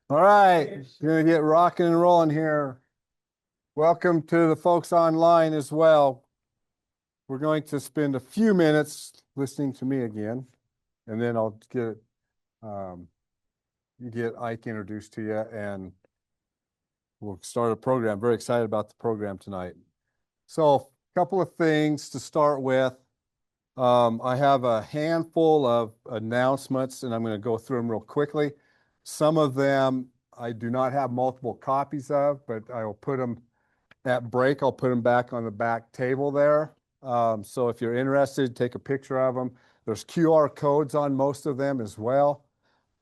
All right, gonna get rocking and rolling here. Welcome to the folks online as well. We're going to spend a few minutes listening to me again, and then I'll um, get Ike introduced to you, and we'll start a program. Very excited about the program tonight. So, a couple of things to start with. I have a handful of announcements, and I'm going to go through them real quickly. Some of them I do not have multiple copies of, but I will put them at break. I'll put them back on the back table there. So if you're interested, take a picture of them. There's QR codes on most of them as well.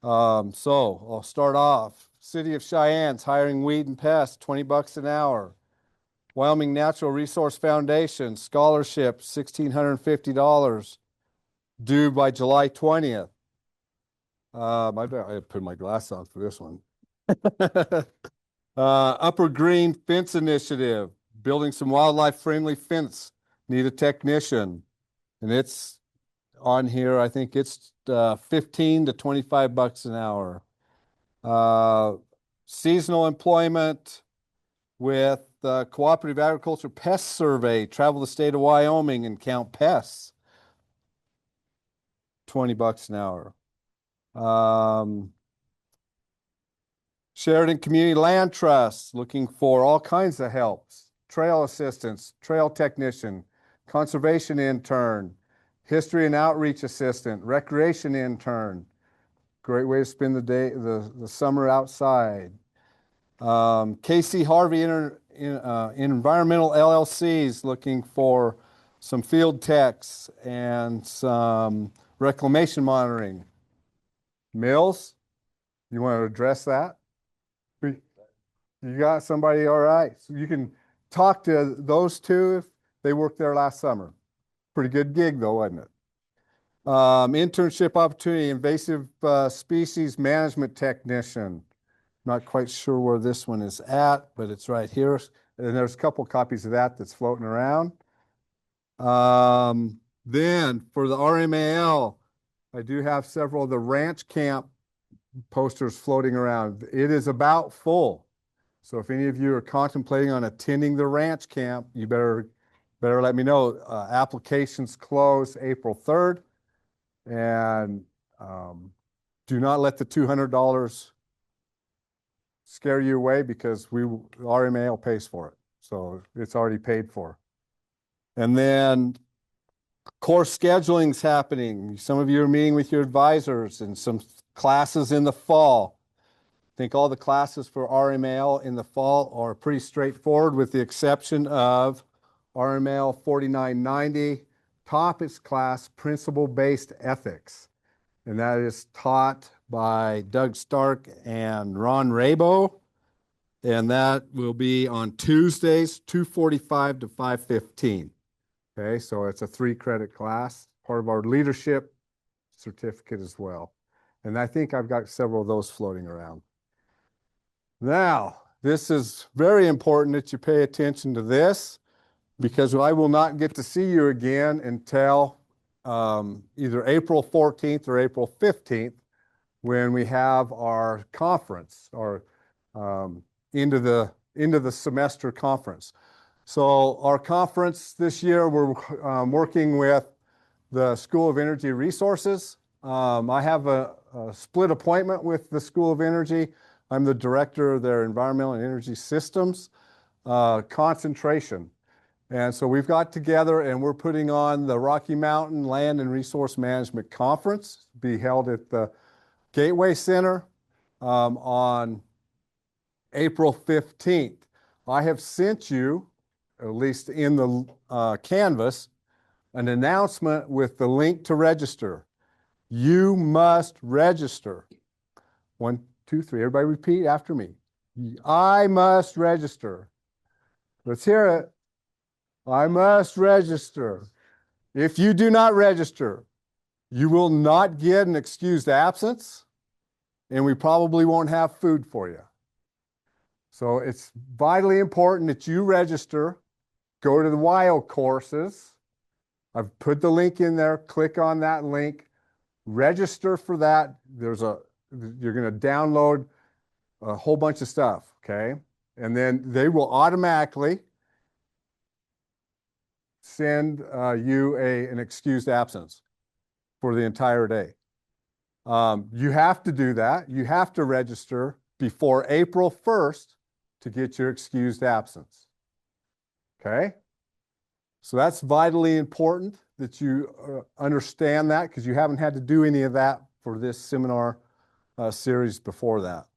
So I'll start off. City of Cheyenne's hiring weed and pests, $20 an hour. Wyoming Natural Resource Foundation, scholarship, $1,650, due by July 20th. I put my glass on for this one. Upper Green Fence Initiative, building some wildlife-friendly fence. Need a technician. And it's on here, I think it's 15 to 25 bucks an hour. Seasonal employment with Cooperative Agriculture Pest Survey, travel the state of Wyoming and count pests. 20 bucks an hour. Sheridan Community Land Trust, looking for all kinds of helps. Trail assistance, trail technician, conservation intern, history and outreach assistant, recreation intern. Great way to spend the day, the summer outside. KC Harvey Environmental LLCs, looking for some field techs and some reclamation monitoring. Mills, you want to address that? You got somebody, all right. So you can talk to those two if they worked there last summer. Pretty good gig though, wasn't it? Internship opportunity, invasive species management technician. Not quite sure where this one is at, but it's right here. And there's a couple copies of that that's floating around. Then for the RMAL, I do have several of the ranch camp posters floating around. It is about full. So if any of you are contemplating on attending the ranch camp, you better let me know. Applications close April 3rd, and do not let the $200 scare you away, because RMAL pays for it. So it's already paid for. And then course scheduling's happening. Some of you are meeting with your advisors, and some classes in the fall. I think all the classes for RMAL in the fall are pretty straightforward, with the exception of RMAL 4990, topics class, principle-based ethics. And that is taught by Doug Stark and Ron Rabo. And that will be on Tuesdays, 2:45 to 5:15. Okay, so it's a 3-credit class, part of our leadership certificate as well. And I think I've got several of those floating around. Now, this is very important that you pay attention to this, because I will not get to see you again until either April 14th or April 15th, when we have our conference, or into the semester conference. So our conference this year, we're working with the School of Energy Resources. I have a split appointment with the School of Energy. I'm the director of their environmental and energy systems concentration. And so we've got together, and we're putting on the Rocky Mountain Land and Resource Management Conference, be held at the Gateway Center on April 15th. I have sent you, at least in the Canvas, an announcement with the link to register. You must register. 1, 2, 3. Everybody repeat after me. I must register. Let's hear it. I must register. If you do not register, you will not get an excused absence, and we probably won't have food for you. So it's vitally important that you register. Go to the WIO courses. I've put the link in there. Click on that link. Register for that. You're going to download a whole bunch of stuff, okay? And then they will automatically send you an excused absence for the entire day. You have to do that. You have to register before April 1st to get your excused absence. Okay? So that's vitally important that you understand that, because you haven't had to do any of that for this seminar series before that.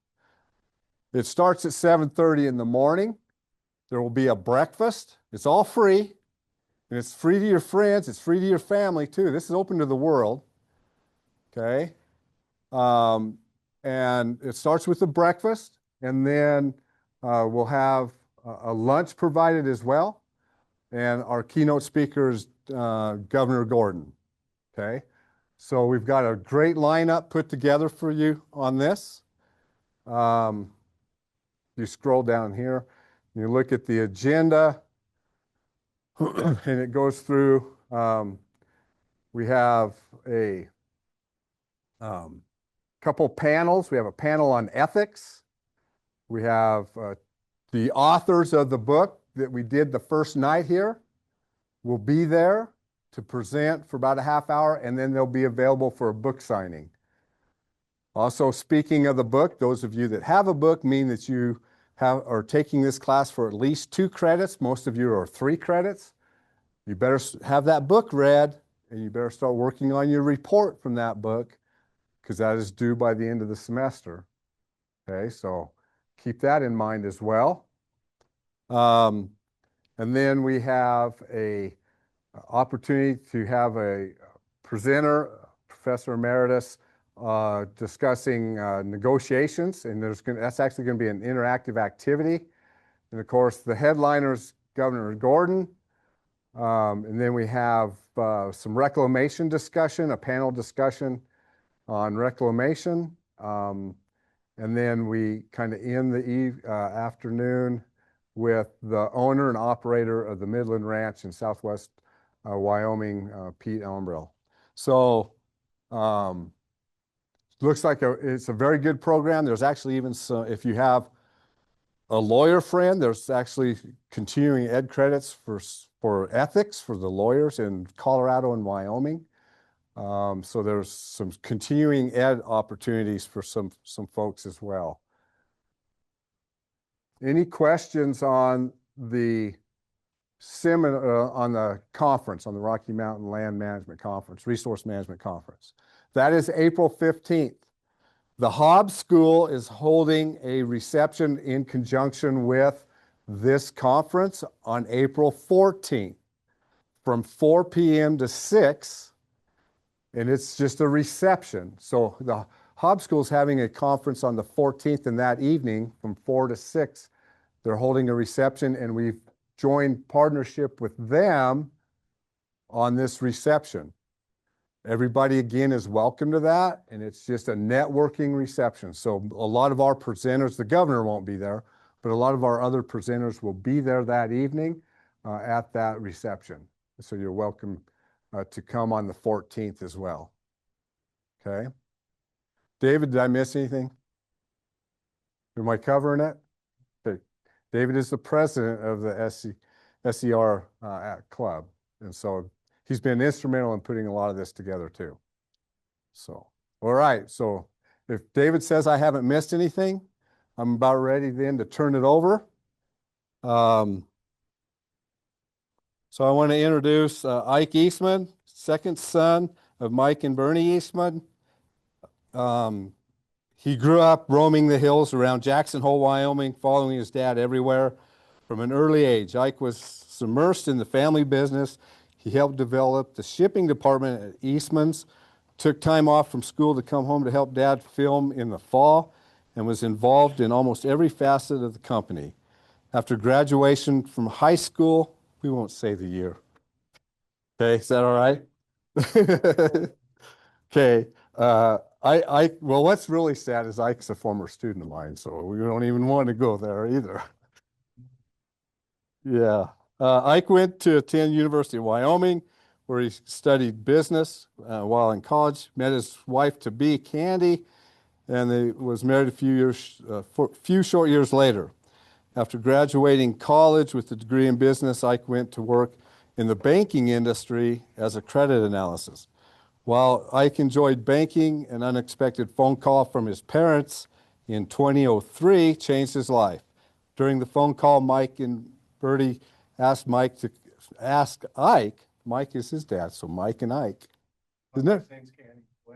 It starts at 7:30 in the morning. There will be a breakfast. It's all free, and it's free to your friends. It's free to your family too. This is open to the world. Okay? And it starts with the breakfast, and then we'll have a lunch provided as well. And our keynote speaker is Governor Gordon. Okay, so we've got a great lineup put together for you on this. You scroll down here, you look at the agenda, and it goes through. We have a couple panels. We have a panel on ethics. We have the authors of the book that we did the first night here will be there to present for about a half hour, and then they'll be available for a book signing. Also, speaking of the book, those of you that have a book mean that you are taking this class for at least 2 credits. Most of you are 3 credits. You better have that book read, and you better start working on your report from that book, because that is due by the end of the semester. Okay, so keep that in mind as well. And then we have a opportunity to have a presenter, Professor Emeritus, discussing negotiations, and that's actually going to be an interactive activity. And of course, the headliner is Governor Gordon. And then we have some reclamation discussion, a panel discussion on reclamation. And then we kind of end the afternoon with the owner and operator of the Midland Ranch in Southwest Wyoming, Pete Elmbrill. So looks like it's a very good program. There's actually even some, if you have a lawyer friend, there's actually continuing ed credits for ethics for the lawyers in Colorado and Wyoming. So there's some continuing ed opportunities for some folks as well. Any questions on the seminar, on the conference, on the Rocky Mountain Land Management Conference, Resource Management Conference? That is April 15th. The Hobbs School is holding a reception in conjunction with this conference on April 14th from 4 p.m. to 6, and it's just a reception. So the Hobbs School is having a conference on the 14th, and that evening from 4 to 6, they're holding a reception, and we've joined partnership with them on this reception. Everybody, again, is welcome to that, and it's just a networking reception. So a lot of our presenters, the governor won't be there, but a lot of our other presenters will be there that evening at that reception. So you're welcome to come on the 14th as well. Okay. David, did I miss anything? Am I covering it? Okay. David is the president of the SER club, and so he's been instrumental in putting a lot of this together too. So, all right. So if David says I haven't missed anything, I'm about ready then to turn it over. So I want to introduce Ike Eastman, second son of Mike and Bernie Eastman. He grew up roaming the hills around Jackson Hole, Wyoming, following his dad everywhere from an early age. Ike was immersed in the family business. He helped develop the shipping department at Eastman's, took time off from school to come home to help Dad film in the fall, and was involved in almost every facet of the company. After graduation from high school, we won't say the year. Okay, is that all right? Okay. Well, what's really sad is Ike's a former student of mine, so we don't even want to go there either. Yeah. Ike went to attend University of Wyoming, where he studied business while in college, met his wife-to-be, Candy, and they was married few short years later. After graduating college with a degree in business, Ike went to work in the banking industry as a credit analysis. While Ike enjoyed banking, an unexpected phone call from his parents in 2003 changed his life. During the phone call, Mike and Bertie asked Ike. Mike is his dad, so Mike and Ike. Isn't it?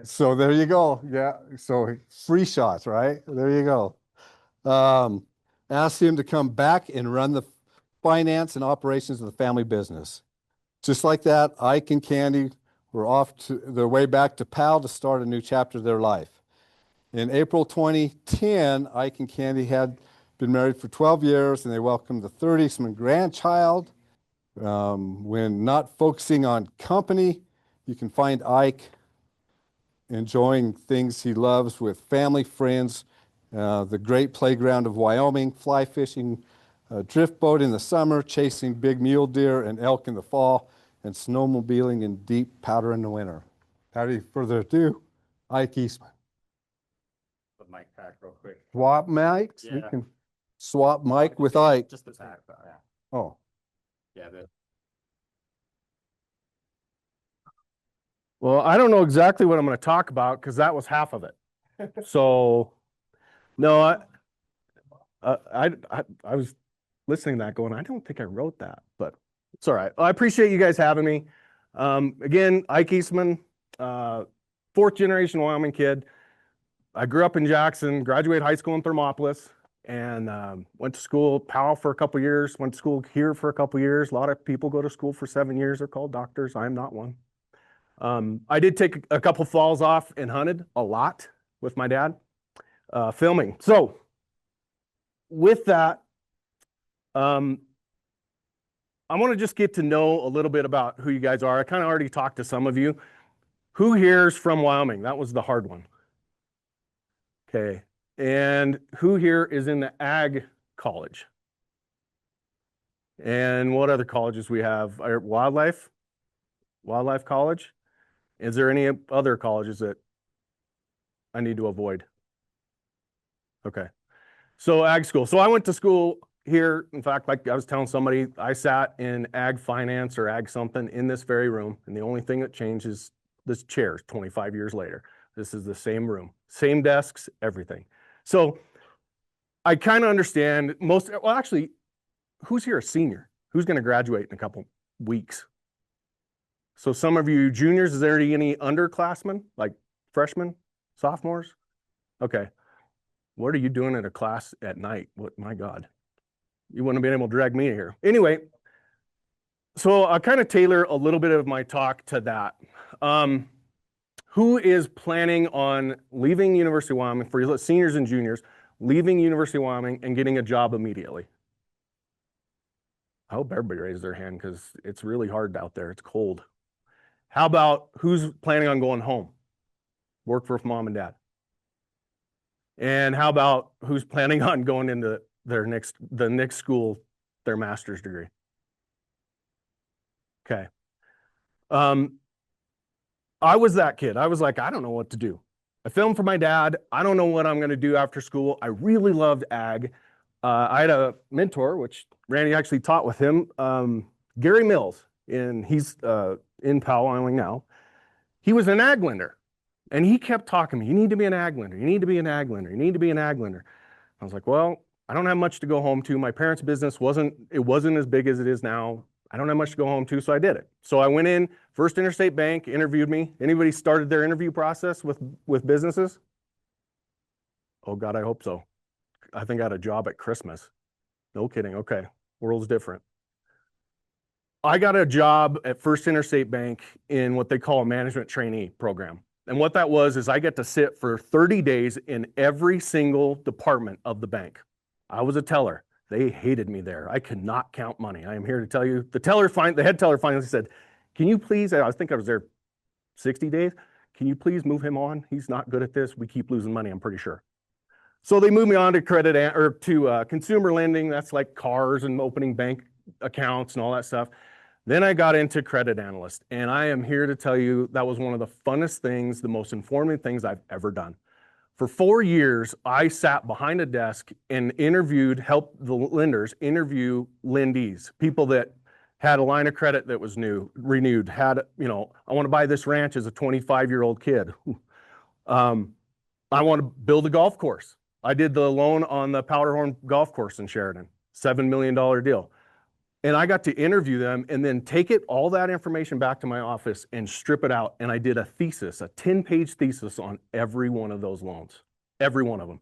So there you go. Yeah. So free shots, right? There you go. Asked him to come back and run the finance and operations of the family business. Just like that, Ike and Candy were off to their way back to PAL to start a new chapter of their life. In April 2010, Ike and Candy had been married for 12 years, and they welcomed the third Eastman grandchild. When not focusing on company, you can find Ike enjoying things he loves with family, friends, the great playground of Wyoming, fly fishing, drift boat in the summer, chasing big mule deer and elk in the fall, and snowmobiling in deep powder in the winter. Without any further ado, Ike Eastman. Put Mike back real quick. Swap Mike? Yeah. We can swap Mike with Ike. Just the back, yeah. Oh. Yeah, Well, I don't know exactly what I'm going to talk about because that was half of it. So, no, I was listening to that going, I don't think I wrote that, but it's all right. Well, I appreciate you guys having me. Again, Ike Eastman, fourth generation Wyoming kid. I grew up in Jackson, graduated high school in Thermopolis, and went to school, PAL for a couple years, went to school here for a couple years. A lot of people go to school for 7 years. They're called doctors. I'm not one. I did take a couple falls off and hunted a lot with my dad, filming. So with that, I want to just get to know a little bit about who you guys are. I kind of already talked to some of you. Who here is from Wyoming? That was the hard one. Okay. And who here is in the ag college? And what other colleges we have? Wildlife college? Is there any other colleges that I need to avoid? Okay. So ag school. So I went to school here. In fact, like I was telling somebody, I sat in ag finance or ag something in this very room. And the only thing that changed is this chair 25 years later. This is the same room, same desks, everything. So I kind of understand well, actually, who's here a senior? Who's going to graduate in a couple weeks? So some of you juniors, is there any underclassmen, like freshmen, sophomores? Okay. What are you doing at a class at night? What, my God, you wouldn't have been able to drag me here. Anyway, so I'll kind of tailor a little bit of my talk to that. Who is planning on leaving University of Wyoming, for seniors and juniors, leaving University of Wyoming and getting a job immediately? I hope everybody raised their hand because it's really hard out there. It's cold. How about who's planning on going home? Work for mom and dad. And how about who's planning on going into the next school, their master's degree? Okay. I was that kid. I was like, I don't know what to do. I filmed for my dad. I don't know what I'm going to do after school. I really loved ag. I had a mentor, which Randy actually taught with him, Gary Mills, and he's in Powell, Wyoming now. He was an ag lender, and he kept talking to me. You need to be an ag lender. You need to be an ag lender. You need to be an ag lender. I was like, well, I don't have much to go home to. My parents' business wasn't as big as it is now. I don't have much to go home to, so I did it. So I went in, First Interstate Bank, interviewed me. Anybody started their interview process with businesses? Oh God, I hope so. I think I had a job at Christmas. No kidding. Okay, world's different. I got a job at First Interstate Bank in what they call a management trainee program. And what that was is I get to sit for 30 days in every single department of the bank. I was a teller. They hated me there. I could not count money. I am here to tell you. The head teller finally said, can you please, I think I was there 60 days. Can you please move him on? He's not good at this. We keep losing money, I'm pretty sure. So they moved me on to consumer lending. That's like cars and opening bank accounts and all that stuff. Then I got into credit analyst, and I am here to tell you that was one of the funnest things, the most informative things I've ever done. For 4 years, I sat behind a desk and helped the lenders interview lendees, people that had a line of credit that was renewed, I want to buy this ranch as a 25-year-old kid. I want to build a golf course. I did the loan on the Powderhorn Golf Course in Sheridan, $7 million deal. And I got to interview them and then take all that information back to my office and strip it out. And I did a 10-page thesis on every one of those loans, every one of them.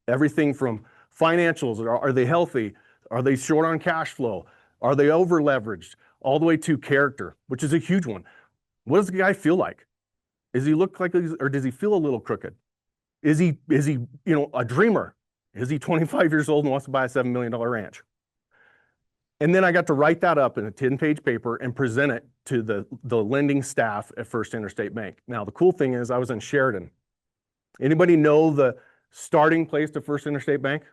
Everything from financials, are they healthy? Are they short on cash flow? Are they over leveraged? All the way to character, which is a huge one. What does the guy feel like? Does he look like, or does he feel a little crooked? Is he a dreamer? Is he 25 years old and wants to buy a $7 million ranch? And then I got to write that up in a 10-page paper and present it to the lending staff at First Interstate Bank. Now, the cool thing is I was in Sheridan. Anybody know the starting place to First Interstate Bank?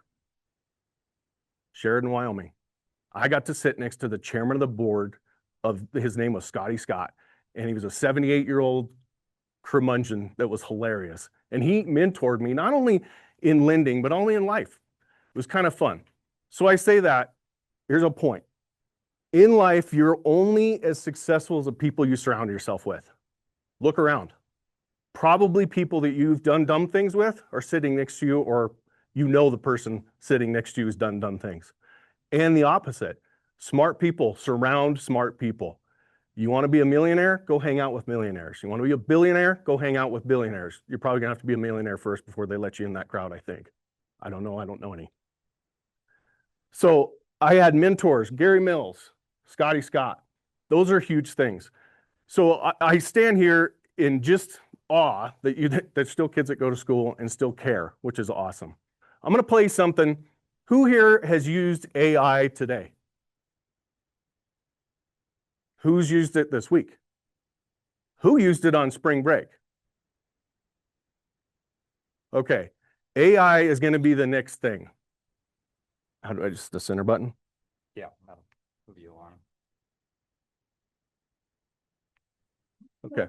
Sheridan, Wyoming. I got to sit next to the chairman of the board his name was Scotty Scott. And he was a 78-year-old curmudgeon that was hilarious. And he mentored me, not only in lending, but only in life. It was kind of fun. So I say that. Here's a point. In life, you're only as successful as the people you surround yourself with. Look around. Probably people that you've done dumb things with are sitting next to you, or the person sitting next to you has done dumb things. And the opposite. Smart people surround smart people. You want to be a millionaire? Go hang out with millionaires. You want to be a billionaire? Go hang out with billionaires. You're probably going to have to be a millionaire first before they let you in that crowd, I think. I don't know any. So I had mentors, Gary Mills, Scotty Scott. Those are huge things. So I stand here in just awe that there's still kids that go to school and still care, which is awesome. I'm going to play something. Who here has used AI today? Who's used it this week? Who used it on spring break? Okay, AI is going to be the next thing. How do I just the center button? Yeah, that'll move you along. Okay.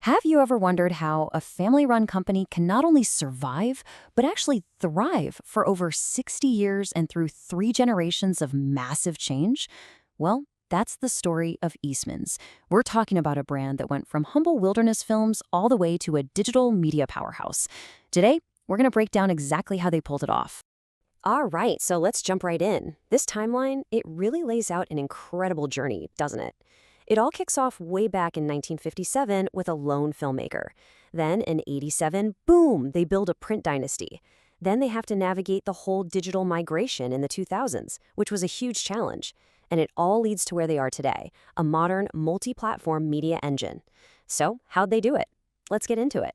Have you ever wondered how a family-run company can not only survive, but actually thrive for over 60 years and through 3 generations of massive change? Well, that's the story of Eastman's. We're talking about a brand that went from humble wilderness films all the way to a digital media powerhouse. Today, we're going to break down exactly how they pulled it off. All right, so let's jump right in. This timeline, it really lays out an incredible journey, doesn't it? It all kicks off way back in 1957 with a lone filmmaker. Then in 87, boom, they build a print dynasty. Then they have to navigate the whole digital migration in the 2000s, which was a huge challenge. And it all leads to where they are today, a modern multi-platform media engine. So how'd they do it? Let's get into it.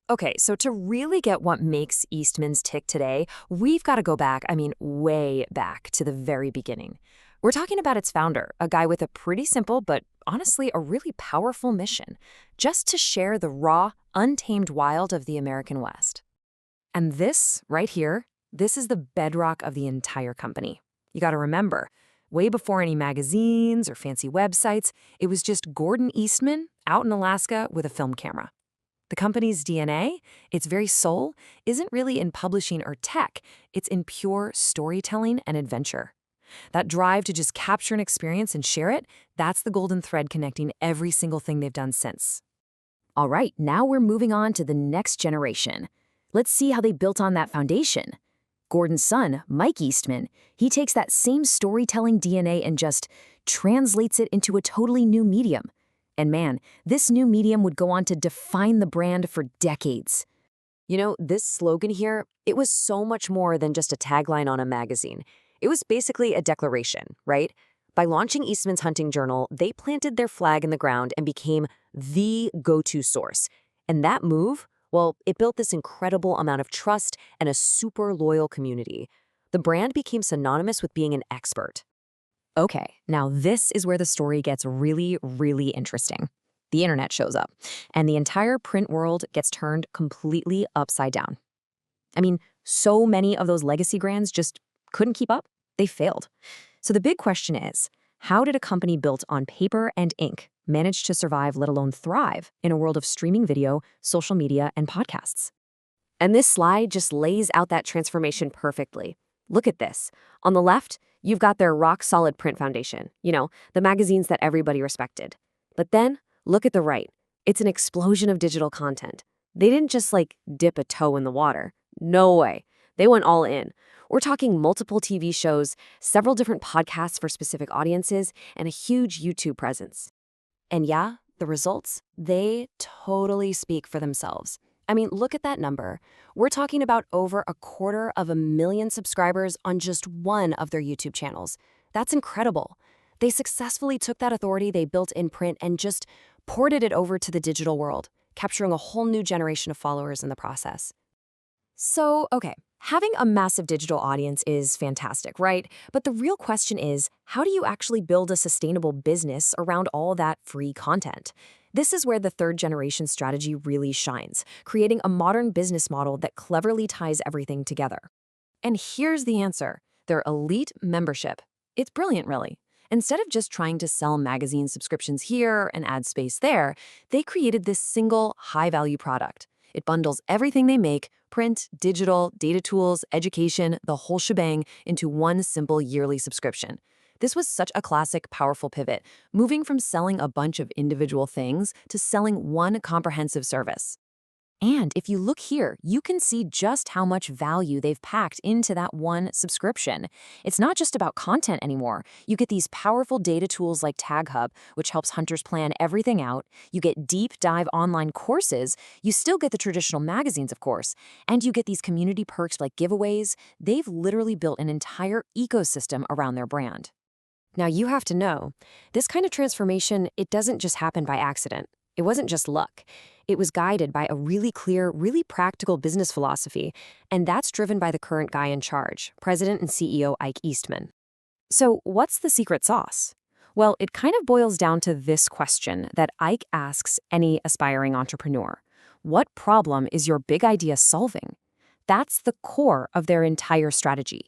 Okay, so to really get what makes Eastman's tick today, we've got to go back, way back to the very beginning. We're talking about its founder, a guy with a pretty simple but honestly a really powerful mission, just to share the raw, untamed wild of the American West. And this, right here, this is the bedrock of the entire company. You got to remember, way before any magazines or fancy websites, it was just Gordon Eastman out in Alaska with a film camera. The company's DNA, its very soul, isn't really in publishing or tech. It's in pure storytelling and adventure. That drive to just capture an experience and share it, that's the golden thread connecting every single thing they've done since. All right, now we're moving on to the next generation. Let's see how they built on that foundation. Gordon's son, Mike Eastman, he takes that same storytelling DNA and just translates it into a totally new medium. And man, this new medium would go on to define the brand for decades. You know, this slogan here, it was so much more than just a tagline on a magazine. It was basically a declaration, right? By launching Eastman's Hunting Journal, they planted their flag in the ground and became the go-to source. And that move, well, it built this incredible amount of trust and a super loyal community. The brand became synonymous with being an expert. Okay, now this is where the story gets really, really interesting. The internet shows up, and the entire print world gets turned completely upside down. So many of those legacy brands just couldn't keep up. They failed. So the big question is, How did a company built on paper and ink manage to survive, let alone thrive, in a world of streaming video, social media, and podcasts? And this slide just lays out that transformation perfectly. Look at this. On the left, you've got their rock-solid print foundation, the magazines that everybody respected. But then, look at the right. It's an explosion of digital content. They didn't just, dip a toe in the water. No way. They went all in. We're talking multiple TV shows, several different podcasts for specific audiences, and a huge YouTube presence. And yeah, the results, they totally speak for themselves. I mean, look at that number. We're talking about over 250,000 subscribers on just one of their YouTube channels. That's incredible. They successfully took that authority they built in print and just ported it over to the digital world, capturing a whole new generation of followers in the process. So, okay, having a massive digital audience is fantastic, right? But the real question is, how do you actually build a sustainable business around all that free content? This is where the third generation strategy really shines, creating a modern business model that cleverly ties everything together. And here's the answer: their elite membership. It's brilliant, really. Instead of just trying to sell magazine subscriptions here and add space there, they created this single high-value product. It bundles everything they make, print, digital, data tools, education, the whole shebang, into one simple yearly subscription. This was such a classic, powerful pivot, moving from selling a bunch of individual things to selling one comprehensive service. And if you look here, you can see just how much value they've packed into that one subscription. It's not just about content anymore. You get these powerful data tools like Tag Hub, which helps hunters plan everything out. You get deep dive online courses. You still get the traditional magazines, of course. And you get these community perks like giveaways. They've literally built an entire ecosystem around their brand. Now, you have to know, this kind of transformation, it doesn't just happen by accident. It wasn't just luck. It was guided by a really clear, really practical business philosophy, and that's driven by the current guy in charge, President and CEO Ike Eastman. So what's the secret sauce? Well, it kind of boils down to this question that Ike asks any aspiring entrepreneur. What problem is your big idea solving? That's the core of their entire strategy.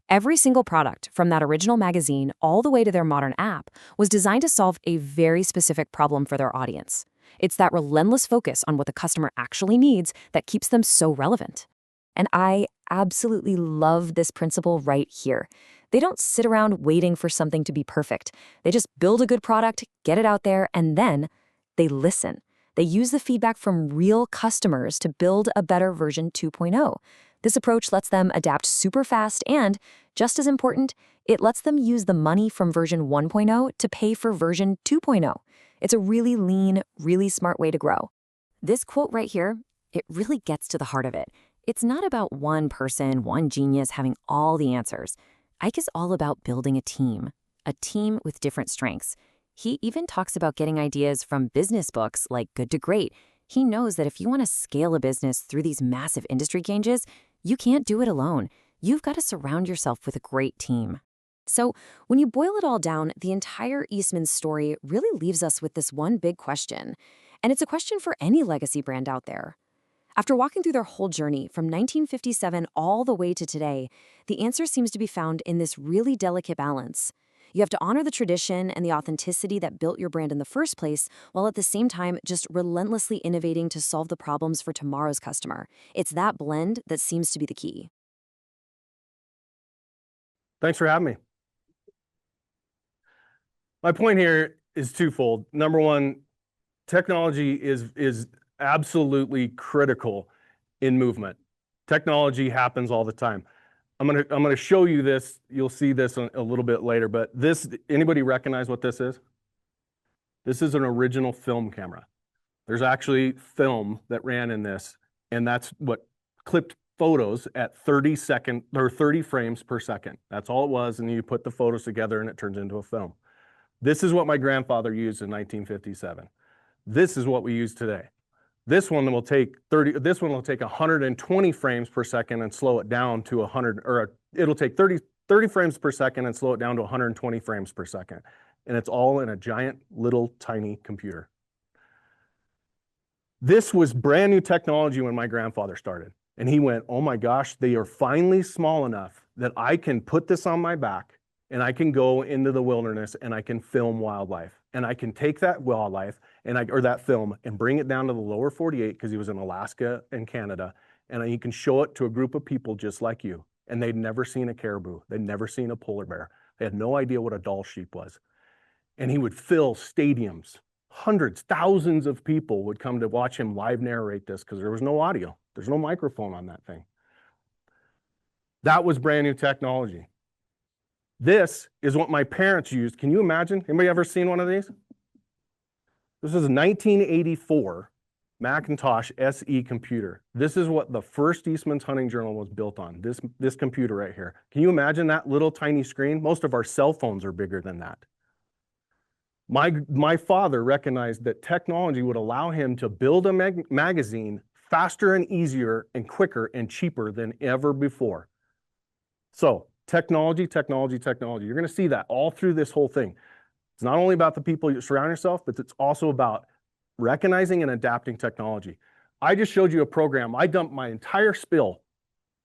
Every single product, from that original magazine all the way to their modern app, was designed to solve a very specific problem for their audience. It's that relentless focus on what the customer actually needs that keeps them so relevant. And I absolutely love this principle right here. They don't sit around waiting for something to be perfect. They just build a good product, get it out there, and then they listen. They use the feedback from real customers to build a better version 2.0. This approach lets them adapt super fast and, just as important, it lets them use the money from version 1.0 to pay for version 2.0. It's a really lean, really smart way to grow. This quote right here, it really gets to the heart of it. It's not about one person, one genius having all the answers. Ike is all about building a team with different strengths. He even talks about getting ideas from business books like Good to Great. He knows that if you want to scale a business through these massive industry changes, you can't do it alone. You've got to surround yourself with a great team. So when you boil it all down, the entire Eastman story really leaves us with this one big question. And it's a question for any legacy brand out there. After walking through their whole journey from 1957 all the way to today, the answer seems to be found in this really delicate balance. You have to honor the tradition and the authenticity that built your brand in the first place, while at the same time just relentlessly innovating to solve the problems for tomorrow's customer. It's that blend that seems to be the key. Thanks for having me. My point here is twofold. Number one, technology is absolutely critical in movement. Technology happens all the time. I'm gonna show you this. You'll see this a little bit later, but anybody recognize what this is? This is an original film camera. There's actually film that ran in this, and that's what clipped photos at 30 frames per second. That's all it was, and you put the photos together and it turns into a film. This is what my grandfather used in 1957. This is what we use today. This one will take 120 frames per second and slow it down to 100, or it'll take 30 frames per second and slow it down to 120 frames per second. And it's all in a giant little tiny computer. This was brand new technology when my grandfather started. And he went, oh my gosh, they are finally small enough that I can put this on my back and I can go into the wilderness and I can film wildlife. And I can take that wildlife or that film and bring it down to the lower 48 because he was in Alaska and Canada. And you can show it to a group of people just like you. And they'd never seen a caribou. They'd never seen a polar bear. They had no idea what a Dall sheep was. And he would fill stadiums. Hundreds, thousands of people would come to watch him live narrate this because there was no audio. There's no microphone on that thing. That was brand new technology. This is what my parents used. Can you imagine? Anybody ever seen one of these? This is a 1984 Macintosh SE computer. This is what the first Eastman's Hunting Journal was built on, this computer right here. Can you imagine that little tiny screen? Most of our cell phones are bigger than that. My father recognized that technology would allow him to build a magazine faster and easier and quicker and cheaper than ever before. So technology, technology, technology. You're going to see that all through this whole thing. It's not only about the people you surround yourself, but it's also about recognizing and adapting technology. I just showed you a program. I dumped my entire spill,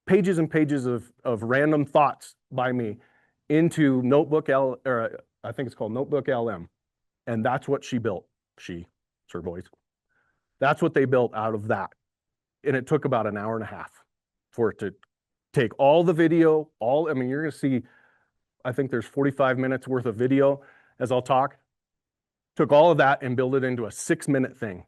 pages and pages of random thoughts by me into I think it's called Notebook LM. And that's what she built. Sir boys. That's what they built out of that. And it took about an hour and a half for it to take all the video, you're going to see, I think there's 45 minutes worth of video as I'll talk. Took all of that and build it into a 6-minute thing.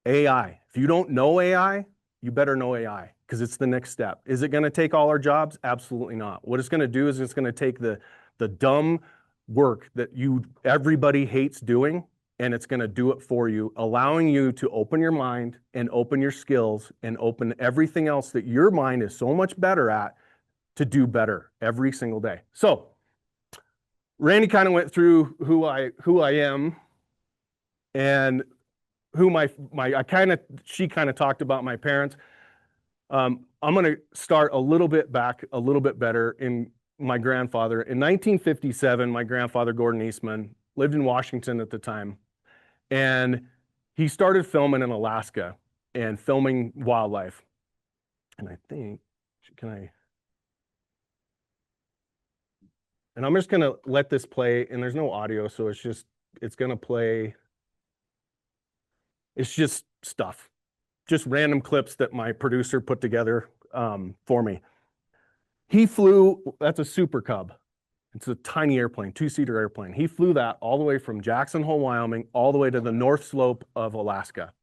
AI. If you don't know AI, you better know AI because it's the next step. Is it going to take all our jobs? Absolutely not. What it's going to do is it's going to take the dumb work that everybody hates doing, and it's going to do it for you, allowing you to open your mind and open your skills and open everything else that your mind is so much better at to do better every single day. So Randy kind of went through who I am and who she kind of talked about my parents. I'm going to start a little bit back, a little bit better in my grandfather. In 1957, my grandfather, Gordon Eastman, lived in Washington at the time. And he started filming in Alaska and filming wildlife. And I think, and I'm just going to let this play, and there's no audio, so it's going to play. It's just stuff, just random clips that my producer put together for me. He flew, that's a Super Cub. It's a tiny airplane, 2-seater airplane. He flew that all the way from Jackson Hole, Wyoming, all the way to the North Slope of Alaska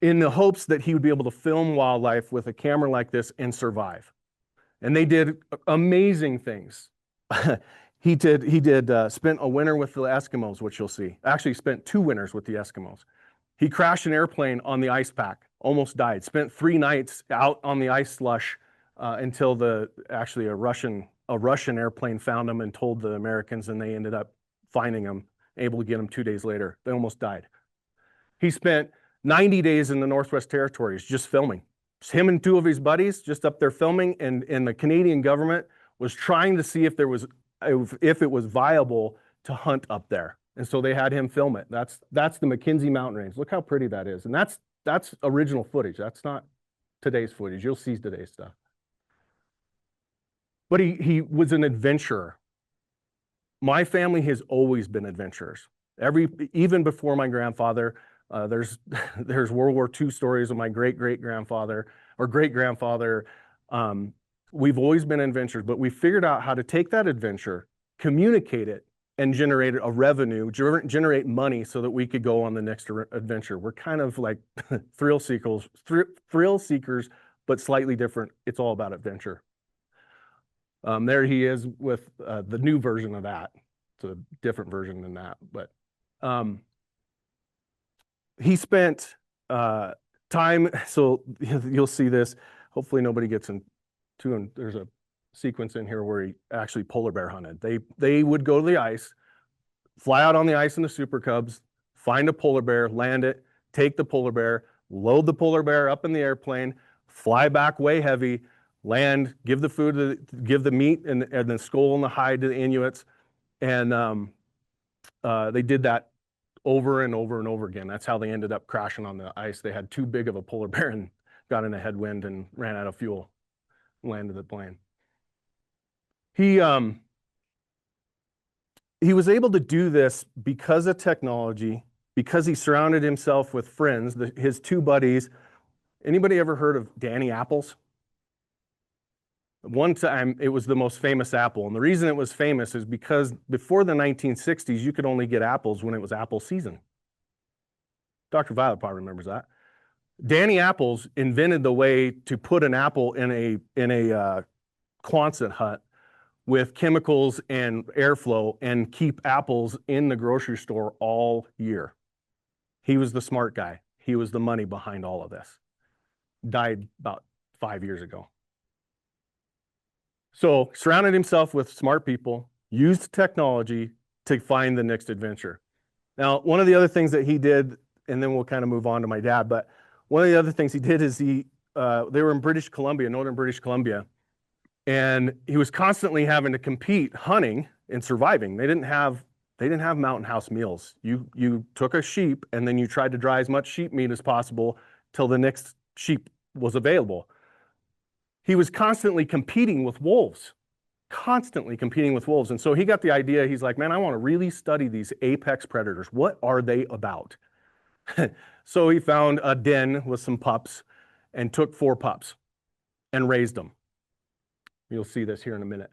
in the hopes that he would be able to film wildlife with a camera like this and survive. And they did amazing things. He spent a winter with the Eskimos, which you'll see. Actually, spent 2 winters with the Eskimos. He crashed an airplane on the ice pack, almost died. Spent 3 nights out on the ice slush until a Russian airplane found him and told the Americans, and they ended up finding him, able to get him 2 days later. They almost died. He spent 90 days in the Northwest Territories just filming. Just him and 2 of his buddies just up there filming, and the Canadian government was trying to see if it was viable to hunt up there. And so they had him film it. That's the McKenzie Mountain Range. Look how pretty that is. And that's original footage. That's not today's footage. You'll see today's stuff. But he was an adventurer. My family has always been adventurers. Even before my grandfather, there's World War II stories of my great-great-grandfather or great-grandfather. We've always been adventurers, but we figured out how to take that adventure, communicate it, and generate a revenue, generate money so that we could go on the next adventure. We're kind of like thrill seekers, but slightly different. It's all about adventure. There he is with the new version of that. It's a different version than that, but he spent time, so you'll see this. Hopefully nobody gets into, and there's a sequence in here where he actually polar bear hunted. They would go to the ice, fly out on the ice in the Super Cubs, find a polar bear, land it, take the polar bear, load the polar bear up in the airplane, fly back way heavy, land, give the food, give the meat and the skull and the hide to the Inuits, and they did that over and over and over again. That's how they ended up crashing on the ice. They had too big of a polar bear and got in a headwind and ran out of fuel, landed the plane. He he was able to do this because of technology, because he surrounded himself with friends, his two buddies. Anybody ever heard of Danny Apples? One time it was the most famous apple. And the reason it was famous is because before the 1960s, you could only get apples when it was apple season. Dr. Violet probably remembers that. Danny Apples invented the way to put an apple in a Quonset hut with chemicals and airflow and keep apples in the grocery store all year. He was the smart guy. He was the money behind all of this. Died about 5 years ago. So surrounded himself with smart people, used technology to find the next adventure. Now, one of the other things that he did, and then we'll kind of move on to my dad, but one of the other things he did is they were in British Columbia, northern British Columbia, and he was constantly having to compete hunting and surviving. They didn't have mountain house meals. You took a sheep and then you tried to dry as much sheep meat as possible till the next sheep was available. He was constantly competing with wolves. And so he got the idea, he's like, man, I want to really study these apex predators. What are they about? So he found a den with some pups and took 4 pups and raised them. You'll see this here in a minute.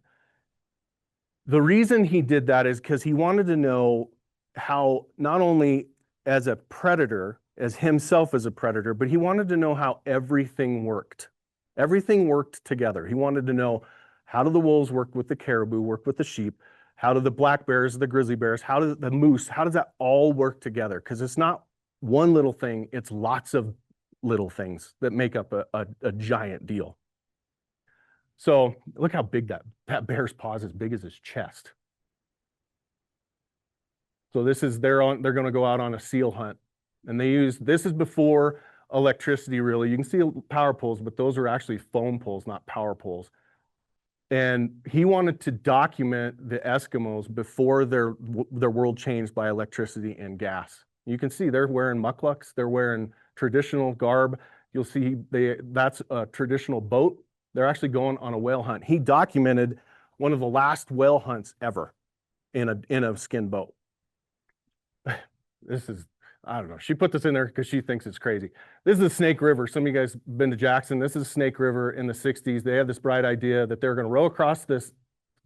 The reason he did that is because he wanted to know how, not only as a predator, as himself as a predator, but he wanted to know how everything worked. Everything worked together. He wanted to know, how do the wolves work with the caribou, work with the sheep? How do the black bears, the grizzly bears, how do the moose, how does that all work together? Because it's not one little thing, it's lots of little things that make up a giant deal. So look how big that bear's paw is, as big as his chest. So they're going to go out on a seal hunt, and this is before electricity, really. You can see power poles, but those are actually foam poles, not power poles. And he wanted to document the Eskimos before their world changed by electricity and gas. You can see they're wearing mucklucks, they're wearing traditional garb. You'll see that's a traditional boat. They're actually going on a whale hunt. He documented one of the last whale hunts ever in a skin boat. This is, I don't know. She put this in there because she thinks it's crazy. This is the Snake River. Some of you guys been to Jackson. This is Snake River in the 60s. They had this bright idea that they're going to row across this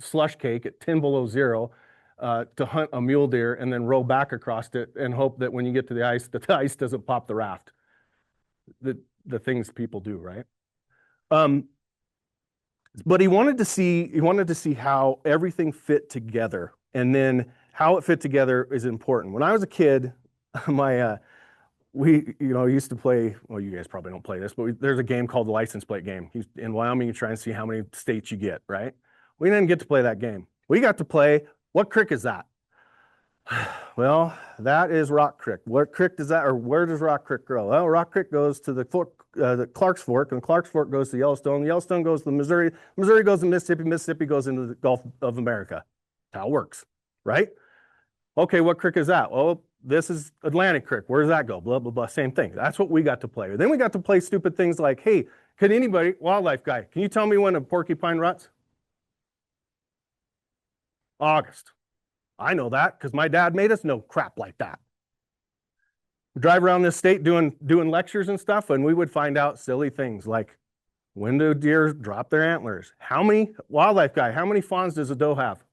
slush cake at 10 below zero to hunt a mule deer and then row back across it and hope that when you get to the ice, that the ice doesn't pop the raft. The things people do, right? But he wanted to see how everything fit together, and then how it fit together is important. When I was a kid, we used to play, well, you guys probably don't play this, but there's a game called the license plate game. In Wyoming, you try and see how many states you get, right? We didn't get to play that game. We got to play, what creek is that? Well, that is Rock Creek. What creek is that, or where does Rock Creek go? Well, Rock Creek goes to the Clark's Fork, and Clark's Fork goes to Yellowstone. Yellowstone goes to Missouri. Missouri goes to Mississippi. Mississippi goes into the Gulf of America. That's how it works, right? Okay, what creek is that? Well, this is Atlantic Creek. Where does that go? Blah, blah, blah. Same thing. That's what we got to play. Then we got to play stupid things like, hey, could anybody, wildlife guy, can you tell me when a porcupine ruts? August. I know that because my dad made us know crap like that. We drive around this state doing lectures and stuff, and we would find out silly things like, when do deer drop their antlers? How many, wildlife guy, how many fawns does a doe have?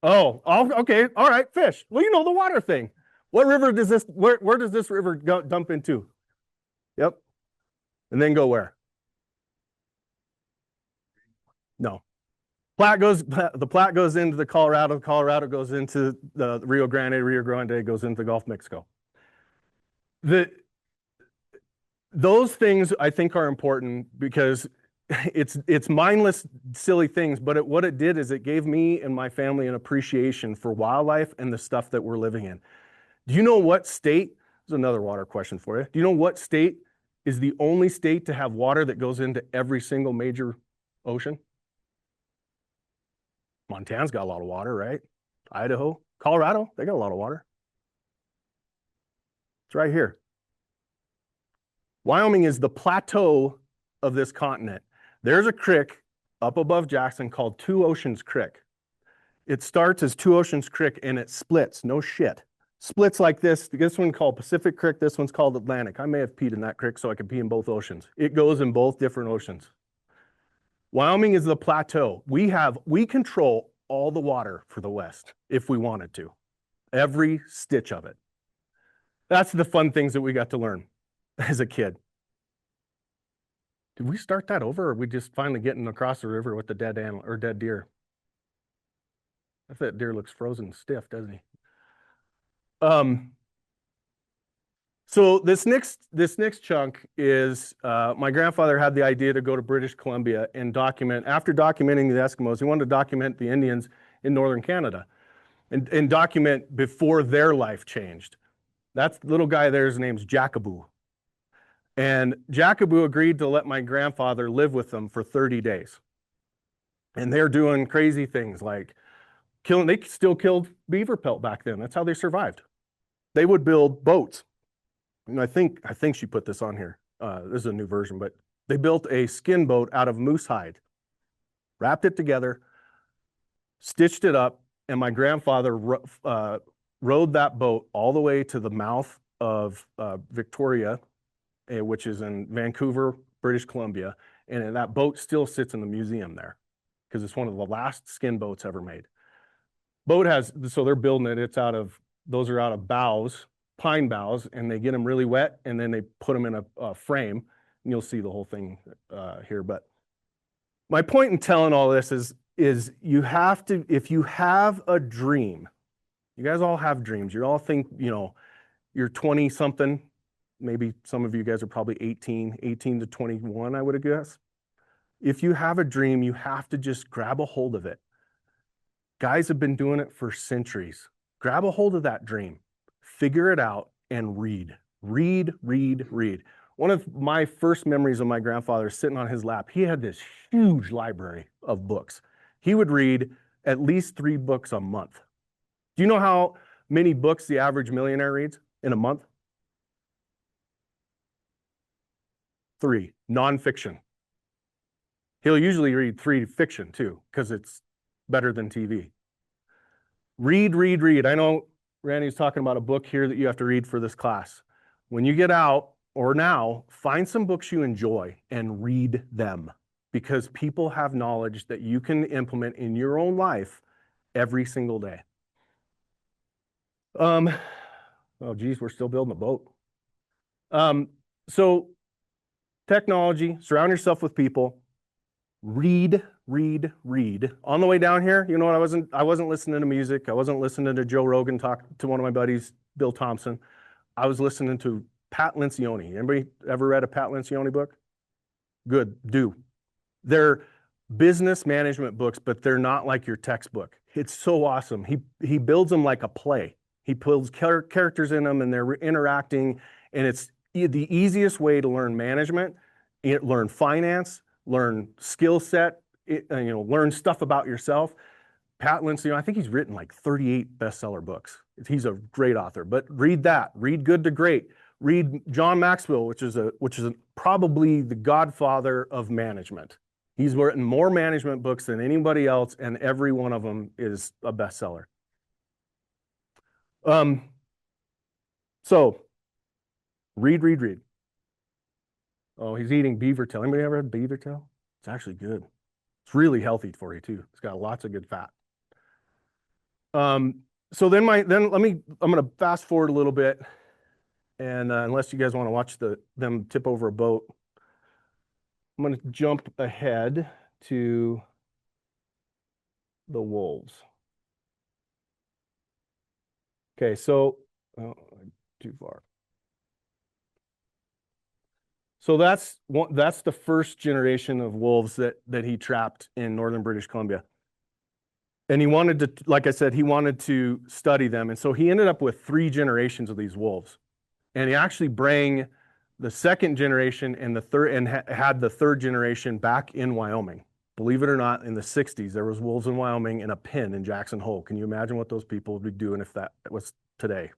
Oh, okay, all right, fish. Well, you know the water thing. What river does this, where does this river dump into? Yep. And then go where? No. The Platte goes into the Colorado goes into the Rio Grande goes into the Gulf of Mexico. Those things I think are important because it's mindless, silly things, but what it did is it gave me and my family an appreciation for wildlife and the stuff that we're living in. Do you know what state, there's another water question for you. Do you know what state is the only state to have water that goes into every single major ocean? Montana's got a lot of water, right? Idaho, Colorado, they got a lot of water. It's right here. Wyoming is the plateau of this continent. There's a creek up above Jackson called Two Oceans Creek. It starts as Two Oceans Creek and it splits, no shit. Splits like this. This one called Pacific Creek, this one's called Atlantic. I may have peed in that creek so I could pee in both oceans. It goes in both different oceans. Wyoming is the plateau. We control all the water for the West if we wanted to. Every stitch of it. That's the fun things that we got to learn as a kid. Did we start that over, or are we just finally getting across the river with the dead animal or dead deer? That deer looks frozen stiff, doesn't he? So this next chunk is my grandfather had the idea to go to British Columbia and document. After documenting the Eskimos, he wanted to document the Indians in northern Canada and document before their life changed. That little guy there, his name's Jackaboo. And Jackaboo agreed to let my grandfather live with them for 30 days. And they're doing crazy things like they still killed beaver pelt back then. That's how they survived. They would build boats. And I think she put this on here. This is a new version, but they built a skin boat out of moose hide, wrapped it together, stitched it up, and my grandfather rowed that boat all the way to the mouth of Victoria, which is in Vancouver, British Columbia, and that boat still sits in the museum there because it's one of the last skin boats ever made. So they're building it. Those are out of boughs, pine boughs, and they get them really wet, and then they put them in a frame, and you'll see the whole thing here. But my point in telling all this is you have to, if you have a dream, you guys all have dreams. You all think, you're 20 something. Maybe some of you guys are probably 18 to 21, I would guess. If you have a dream, you have to just grab a hold of it. Guys have been doing it for centuries. Grab a hold of that dream, figure it out, and read. Read. One of my first memories of my grandfather sitting on his lap, he had this huge library of books. He would read at least 3 books a month. Do you know how many books the average millionaire reads in a month? 3, nonfiction. He'll usually read 3 fiction too, because it's better than TV. Read. I know Randy's talking about a book here that you have to read for this class. When you get out, or now, find some books you enjoy and read them, because people have knowledge that you can implement in your own life every single day. Oh geez, we're still building a boat. So technology, surround yourself with people, read. On the way down here, you know what, I wasn't listening to music. I wasn't listening to Joe Rogan talk to one of my buddies, Bill Thompson. I was listening to Pat Lencioni. Anybody ever read a Pat Lencioni book? Good, do. They're business management books, but they're not like your textbook. It's so awesome. He builds them like a play. He builds characters in them and they're interacting, and it's the easiest way to learn management, learn finance, learn skill set, learn stuff about yourself. Pat Lencioni, I think he's written like 38 bestseller books. He's a great author, but read that. Read Good to Great. Read John Maxwell, which is probably the godfather of management. He's written more management books than anybody else, and every one of them is a bestseller. So read. Oh, he's eating beaver tail. Anybody ever had beaver tail? It's actually good. It's really healthy for you too. It's got lots of good fat. So then I'm going to fast forward a little bit, and unless you guys want to watch them tip over a boat, I'm going to jump ahead to the wolves. Okay, so too far. So that's the first generation of wolves that he trapped in northern British Columbia. And he wanted to, like I said, he wanted to study them. And so he ended up with 3 generations of these wolves. And he actually bring the second generation and the third, and had the third generation back in Wyoming. Believe it or not, in the 60s, there was wolves in Wyoming in a pen in Jackson Hole. Can you imagine what those people would be doing if that was today?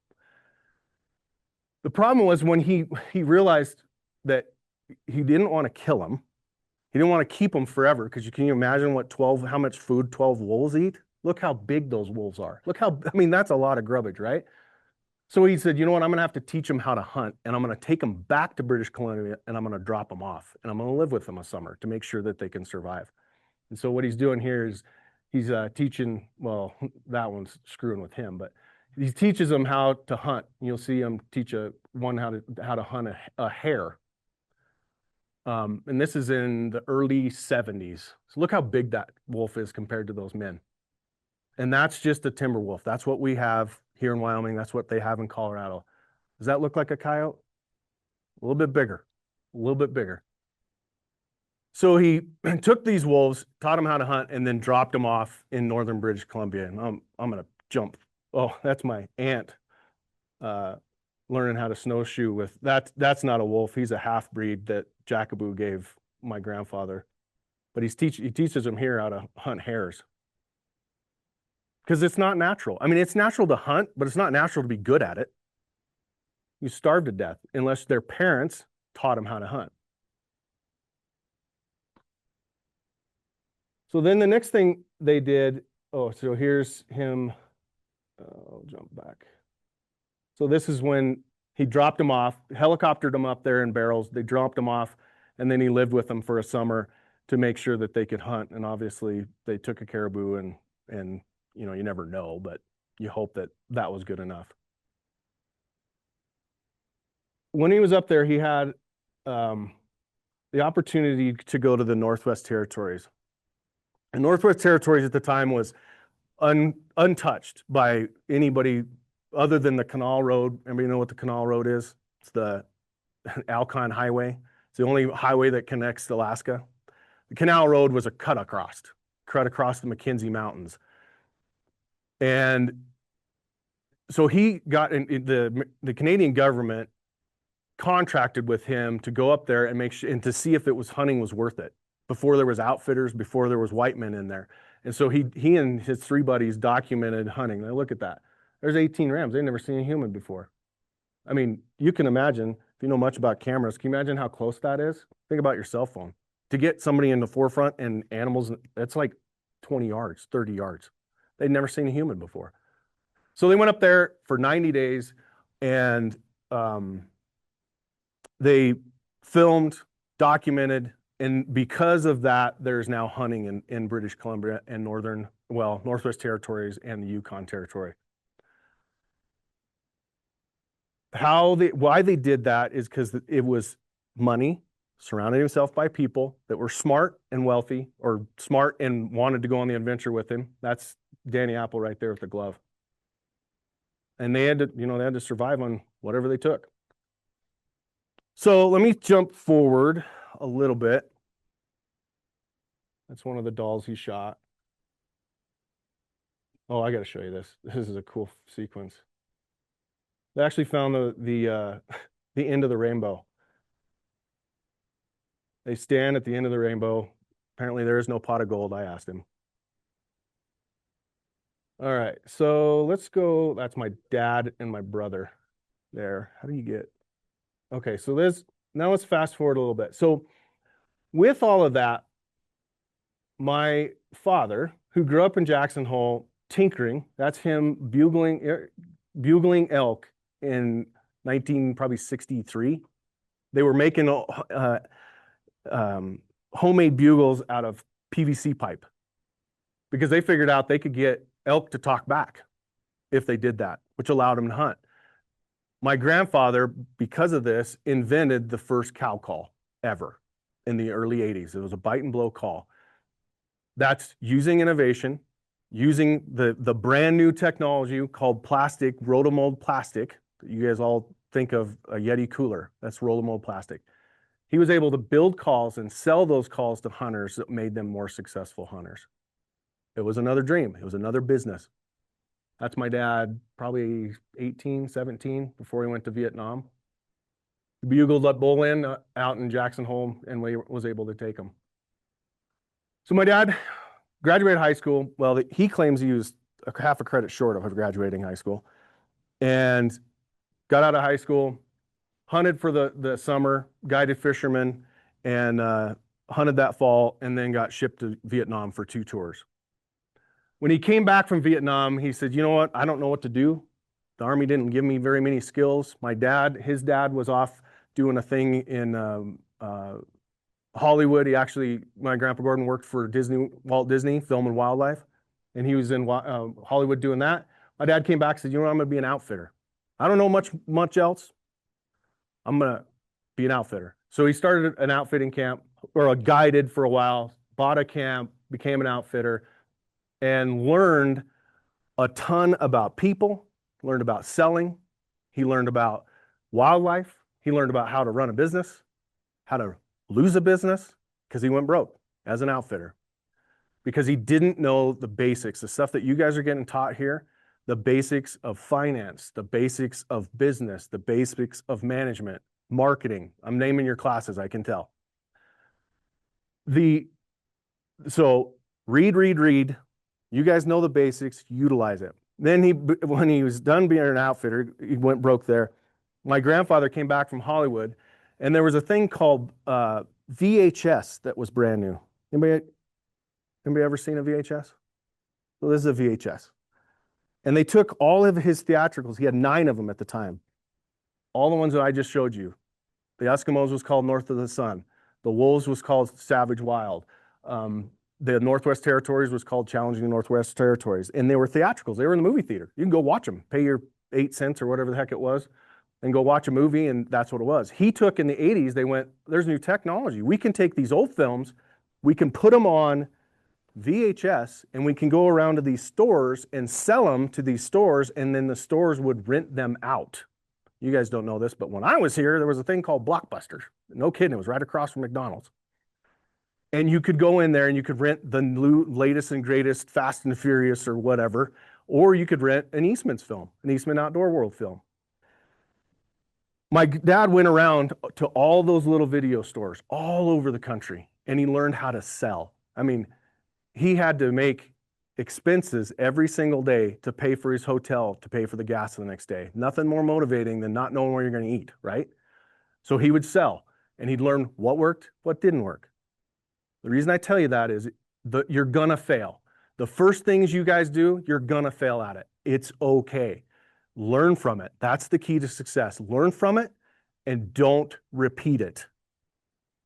The problem was when he realized that he didn't want to kill them. He didn't want to keep them forever, because can you imagine how much food 12 wolves eat? Look how big those wolves are. Look how, I mean, that's a lot of grubbage, right? So he said, you know what, I'm going to have to teach them how to hunt, and I'm going to take them back to British Columbia, and I'm going to drop them off, and I'm going to live with them a summer to make sure that they can survive. And so what he's doing here is he's teaching, well, that one's screwing with him, but he teaches them how to hunt. You'll see him teach one how to hunt a hare. And this is in the early 70s. So look how big that wolf is compared to those men. And that's just a timber wolf. That's what we have here in Wyoming. That's what they have in Colorado. Does that look like a coyote? A little bit bigger, a little bit bigger. So he took these wolves, taught them how to hunt, and then dropped them off in northern British Columbia. And I'm going to jump. Oh, that's my aunt learning how to snowshoe with that. That's not a wolf. He's a half breed that Jackaboo gave my grandfather. But he teaches them here how to hunt hares. Because it's not natural. I mean, it's natural to hunt, but it's not natural to be good at it. You starve to death unless their parents taught them how to hunt. So then the next thing they did, so here's him. I'll jump back. So this is when he dropped them off, helicoptered them up there in barrels. They dropped them off, and then he lived with them for a summer to make sure that they could hunt. And obviously, they took a caribou, and you know, you never know, but you hope that that was good enough. When he was up there, he had the opportunity to go to the Northwest Territories. And Northwest Territories at the time was untouched by anybody other than the Canal Road. Everybody know what the Canal Road is? It's the Alcon Highway. It's the only highway that connects Alaska. The Canal Road was a cut across the McKenzie Mountains. And so he got the Canadian government contracted with him to go up there and make sure and to see if hunting was worth it before there was outfitters, before there was white men in there. And so he and his three buddies documented hunting. Now look at that. There's 18 rams. They've never seen a human before. I mean, you can imagine, if you know much about cameras, can you imagine how close that is? Think about your cell phone. To get somebody in the forefront and animals, that's like 20 yards, 30 yards. They'd never seen a human before. So they went up there for 90 days and they filmed, documented, and because of that, there's now hunting in British Columbia and Northwest Territories and the Yukon Territory. Why they did that is because it was money, surrounding himself by people that were smart and wealthy, or smart and wanted to go on the adventure with him. That's Danny Apple right there with the glove. And they had to survive on whatever they took. So let me jump forward a little bit. That's one of the dolls he shot. Oh, I got to show you this. This is a cool sequence. They actually found the end of the rainbow. They stand at the end of the rainbow. Apparently there is no pot of gold, I asked him. All right, so let's go. That's my dad and my brother there. How do you get? Okay, so now let's fast forward a little bit. So with all of that, my father, who grew up in Jackson Hole, tinkering, that's him bugling elk in 1963. They were making homemade bugles out of PVC pipe because they figured out they could get elk to talk back if they did that, which allowed them to hunt. My grandfather, because of this, invented the first cow call ever in the early 80s. It was a bite and blow call. That's using innovation, using the brand new technology called plastic, rotomold plastic. You guys all think of a Yeti cooler. That's rotomold plastic. He was able to build calls and sell those calls to hunters that made them more successful hunters. It was another dream. It was another business. That's my dad, probably 18, 17, before he went to Vietnam. He bugled that bull in out in Jackson Hole and was able to take him. So my dad graduated high school. Well, he claims he was half a credit short of graduating high school, and got out of high school, hunted for the summer, guided fishermen, and hunted that fall, and then got shipped to Vietnam for 2 tours. When he came back from Vietnam, he said, you know what? I don't know what to do. The Army didn't give me very many skills. His dad was off doing a thing in Hollywood. My grandpa Gordon worked for Walt Disney, Film and Wildlife, and he was in Hollywood doing that. My dad came back and said, you know what? I'm going to be an outfitter. I don't know much else. I'm going to be an outfitter. So he started an outfitting camp, or a guided for a while, bought a camp, became an outfitter, and learned a ton about people, learned about selling. He learned about wildlife. He learned about how to run a business, how to lose a business, because he went broke as an outfitter. Because he didn't know the basics, the stuff that you guys are getting taught here, the basics of finance, the basics of business, the basics of management, marketing. I'm naming your classes, I can tell. So read. You guys know the basics, utilize it. Then when he was done being an outfitter, he went broke there. My grandfather came back from Hollywood, and there was a thing called VHS that was brand new. Anybody ever seen a VHS? Well, this is a VHS. And they took all of his theatricals. He had 9 of them at the time. All the ones that I just showed you. The Eskimos was called North of the Sun. The Wolves was called Savage Wild. The Northwest Territories was called Challenging the Northwest Territories. And they were theatricals. They were in the movie theater. You can go watch them. Pay your 8 cents or whatever the heck it was and go watch a movie, and that's what it was. He took in the 80s, they went, there's new technology. We can take these old films, we can put them on VHS, and we can go around to these stores and sell them to these stores, and then the stores would rent them out. You guys don't know this, but when I was here, there was a thing called Blockbuster. No kidding, it was right across from McDonald's. And you could go in there and you could rent the latest and greatest Fast and Furious or whatever, or you could rent an Eastman's film, an Eastman Outdoor World film. My dad went around to all those little video stores all over the country, and he learned how to sell. I mean, he had to make expenses every single day to pay for his hotel, to pay for the gas the next day. Nothing more motivating than not knowing where you're going to eat, right? So he would sell, and he'd learn what worked, what didn't work. The reason I tell you that is you're going to fail. The first things you guys do, you're going to fail at it. It's okay. Learn from it. That's the key to success. Learn from it and don't repeat it.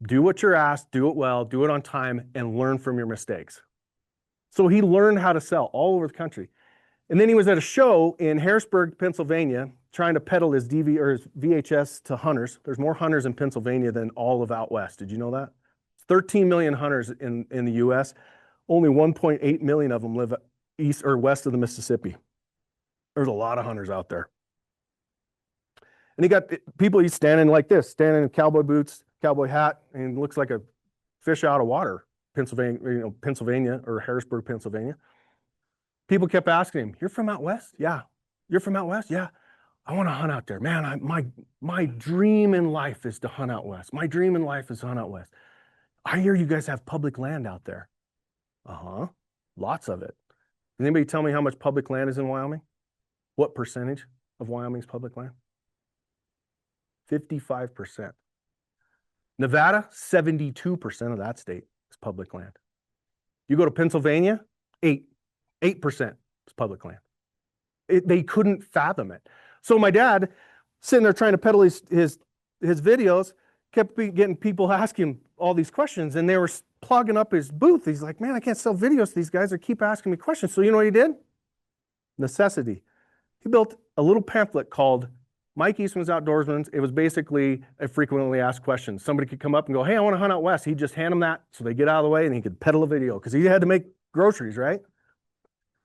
Do what you're asked, do it well, do it on time, and learn from your mistakes. So he learned how to sell all over the country. And then he was at a show in Harrisburg, Pennsylvania, trying to peddle his VHS to hunters. There's more hunters in Pennsylvania than all of out west. Did you know that? 13 million hunters in the U.S. Only 1.8 million of them live east or west of the Mississippi. There's a lot of hunters out there. And he got people, he's standing like this, standing in cowboy boots, cowboy hat, and looks like a fish out of water, Pennsylvania or Harrisburg, Pennsylvania. People kept asking him, "You're from out west?" "Yeah." "You're from out west?" "Yeah." "I want to hunt out there. Man, my dream in life is to hunt out west. My dream in life is to hunt out west. I hear you guys have public land out there." "Uh-huh, lots of it." "Can anybody tell me how much public land is in Wyoming? What percentage of Wyoming's public land?" 55%. Nevada, 72% of that state is public land. You go to Pennsylvania, 8% is public land. They couldn't fathom it. So my dad, sitting there trying to peddle his videos, kept getting people asking him all these questions, and they were plugging up his booth. He's like, "Man, I can't sell videos to these guys. They keep asking me questions." So you know what he did? Necessity. He built a little pamphlet called Mike Eastman's Outdoorsman. It was basically a frequently asked questions. Somebody could come up and go, "Hey, I want to hunt out west." He'd just hand them that so they get out of the way, and he could peddle a video because he had to make groceries, right?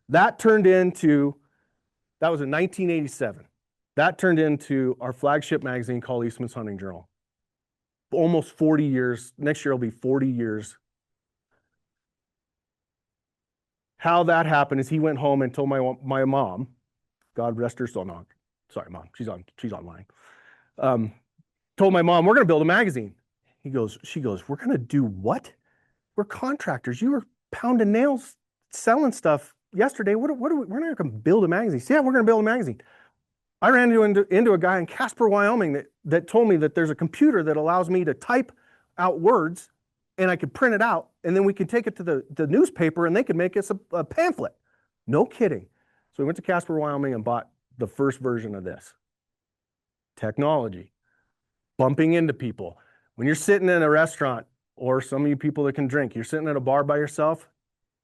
That was in 1987. That turned into our flagship magazine called Eastman's Hunting Journal. Almost 40 years. Next year will be 40 years. How that happened is he went home and told my mom, God rest her soul. No, sorry, Mom, she's online. Told my mom, "We're going to build a magazine." She goes, "We're going to do what? We're contractors. You were pounding nails, selling stuff yesterday. We're not going to build a magazine." "Yeah, we're going to build a magazine." I ran into a guy in Casper, Wyoming that told me that there's a computer that allows me to type out words, and I could print it out, and then we could take it to the newspaper, and they could make us a pamphlet. No kidding. So we went to Casper, Wyoming and bought the first version of this. Technology, bumping into people. When you're sitting in a restaurant, or some of you people that can drink, you're sitting at a bar by yourself,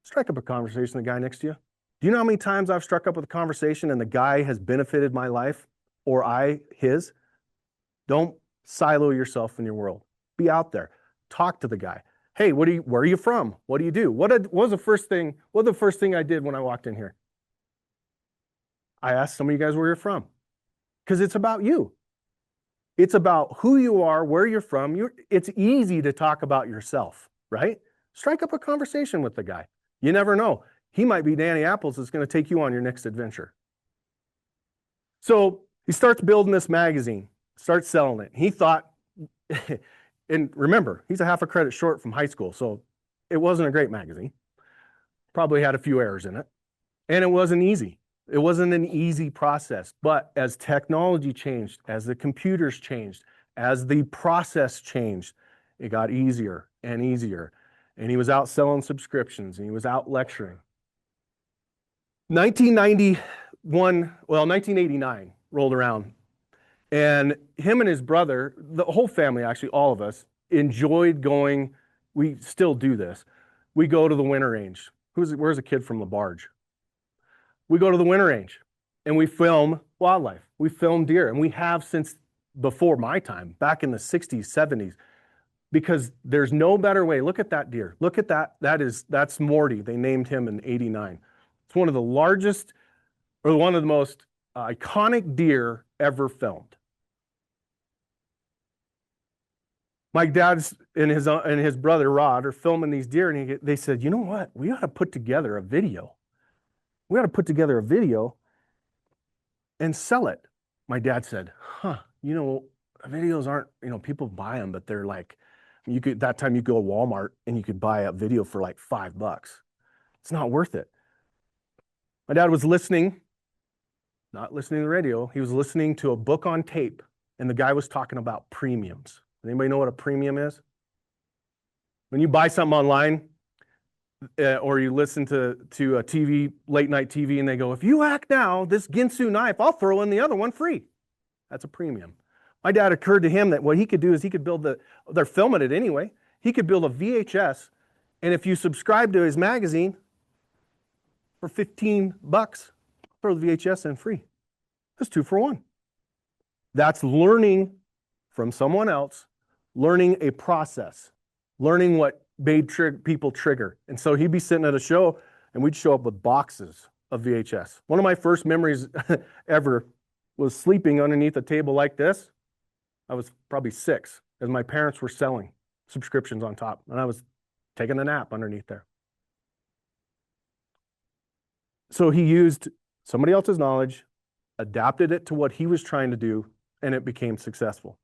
strike up a conversation with the guy next to you. Do you know how many times I've struck up with a conversation and the guy has benefited my life or I his? Don't silo yourself in your world. Be out there. Talk to the guy. Hey, where are you from? What do you do? What was the first thing I did when I walked in here? I asked some of you guys where you're from. Because it's about you. It's about who you are, where you're from. It's easy to talk about yourself, right? Strike up a conversation with the guy. You never know. He might be Danny Apples that's going to take you on your next adventure. So he starts building this magazine, starts selling it. He thought, and remember, he's a half a credit short from high school, so it wasn't a great magazine. Probably had a few errors in it. And it wasn't easy. It wasn't an easy process. But as technology changed, as the computers changed, as the process changed, it got easier and easier. And he was out selling subscriptions and he was out lecturing. 1989 rolled around, and him and his brother, the whole family, actually all of us, enjoyed going. We still do this. We go to the winter range. Where's a kid from LaBarge? We go to the winter range and we film wildlife. We film deer, and we have since before my time, back in the 60s, 70s, because there's no better way. Look at that deer. Look at that. That's Morty. They named him in '89. It's one of the largest, or one of the most iconic deer ever filmed. My dad's and his brother Rod are filming these deer, and they said, you know what? We ought to put together a video. We ought to put together a video and sell it. My dad said, videos aren't, people buy them, but they're like, that time you go to Walmart and you could buy a video for like $5. It's not worth it. My dad was listening, not listening to the radio. He was listening to a book on tape, and the guy was talking about premiums. Anybody know what a premium is? When you buy something online, or you listen to a TV, late night TV, and they go, if you act now, this Ginsu knife, I'll throw in the other one free. That's a premium. My dad occurred to him that what he could do is he could build they're filming it anyway. He could build a VHS, and if you subscribe to his magazine for $15, throw the VHS in free. That's 2 for 1. That's learning from someone else, learning a process, learning what made people trigger. And so he'd be sitting at a show, and we'd show up with boxes of VHS. One of my first memories ever was sleeping underneath a table like this. I was probably 6, as my parents were selling subscriptions on top, and I was taking a nap underneath there. So he used somebody else's knowledge, adapted it to what he was trying to do, and it became successful.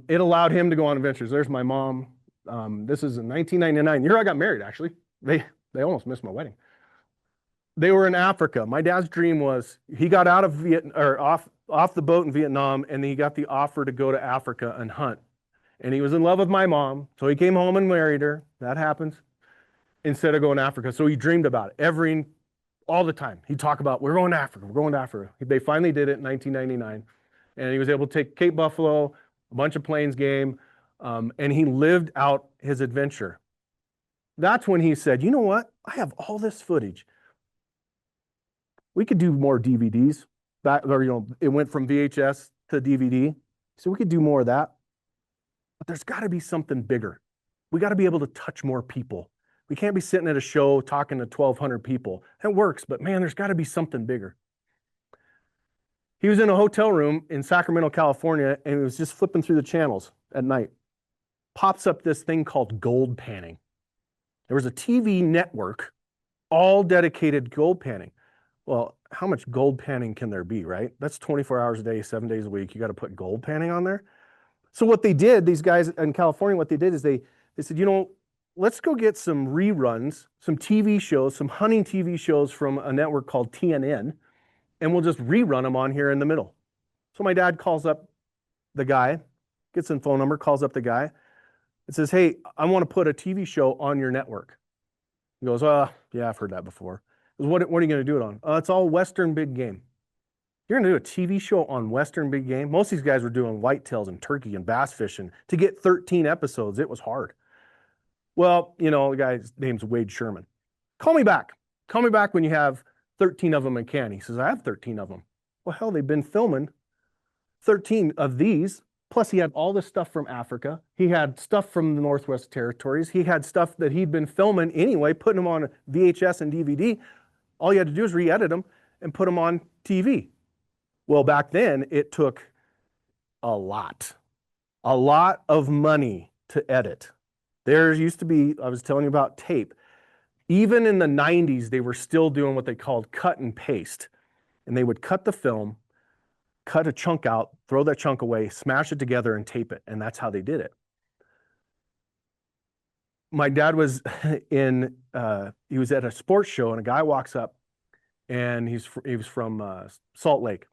It allowed him to go on adventures. There's my mom. This is in 1999, the year I got married, actually. They almost missed my wedding. They were in Africa. My dad's dream was he got out of Vietnam, or off the boat in Vietnam, and he got the offer to go to Africa and hunt. And he was in love with my mom, so he came home and married her. That happens. Instead of going to Africa. So he dreamed about it all the time. He'd talk about, we're going to Africa, we're going to Africa. They finally did it in 1999. And he was able to take Cape Buffalo, a bunch of Plains game, and he lived out his adventure. That's when he said, you know what? I have all this footage. We could do more DVDs. It went from VHS to DVD. So we could do more of that. But there's got to be something bigger. We got to be able to touch more people. We can't be sitting at a show talking to 1,200 people. That works, but man, there's got to be something bigger. He was in a hotel room in Sacramento, California, and he was just flipping through the channels at night. Pops up this thing called gold panning. There was a TV network all dedicated to gold panning. Well, how much gold panning can there be, right? That's 24 hours a day, 7 days a week. You got to put gold panning on there. So what they did, these guys in California, what they did is they said, let's go get some reruns, some TV shows, some hunting TV shows from a network called TNN, and we'll just rerun them on here in the middle. So my dad calls up the guy, gets his phone number, calls up the guy, and says, hey, I want to put a TV show on your network. He goes, yeah, I've heard that before. He goes, what are you going to do it on? It's all Western big game. You're going to do a TV show on Western big game? Most of these guys were doing whitetails and turkey and bass fishing. To get 13 episodes, it was hard. Well, you know, the guy's name's Wade Sherman. Call me back. Call me back when you have 13 of them in can. He says, I have 13 of them. Well, hell, they've been filming 13 of these. Plus, he had all this stuff from Africa. He had stuff from the Northwest Territories. He had stuff that he'd been filming anyway, putting them on VHS and DVD. All you had to do is re-edit them and put them on TV. Well, back then, it took a lot of money to edit. There used to be, I was telling you about tape. Even in the 90s, they were still doing what they called cut and paste. And they would cut the film, cut a chunk out, throw that chunk away, smash it together and tape it. And that's how they did it. My dad was he was at a sports show and a guy walks up and he was from Salt Lake.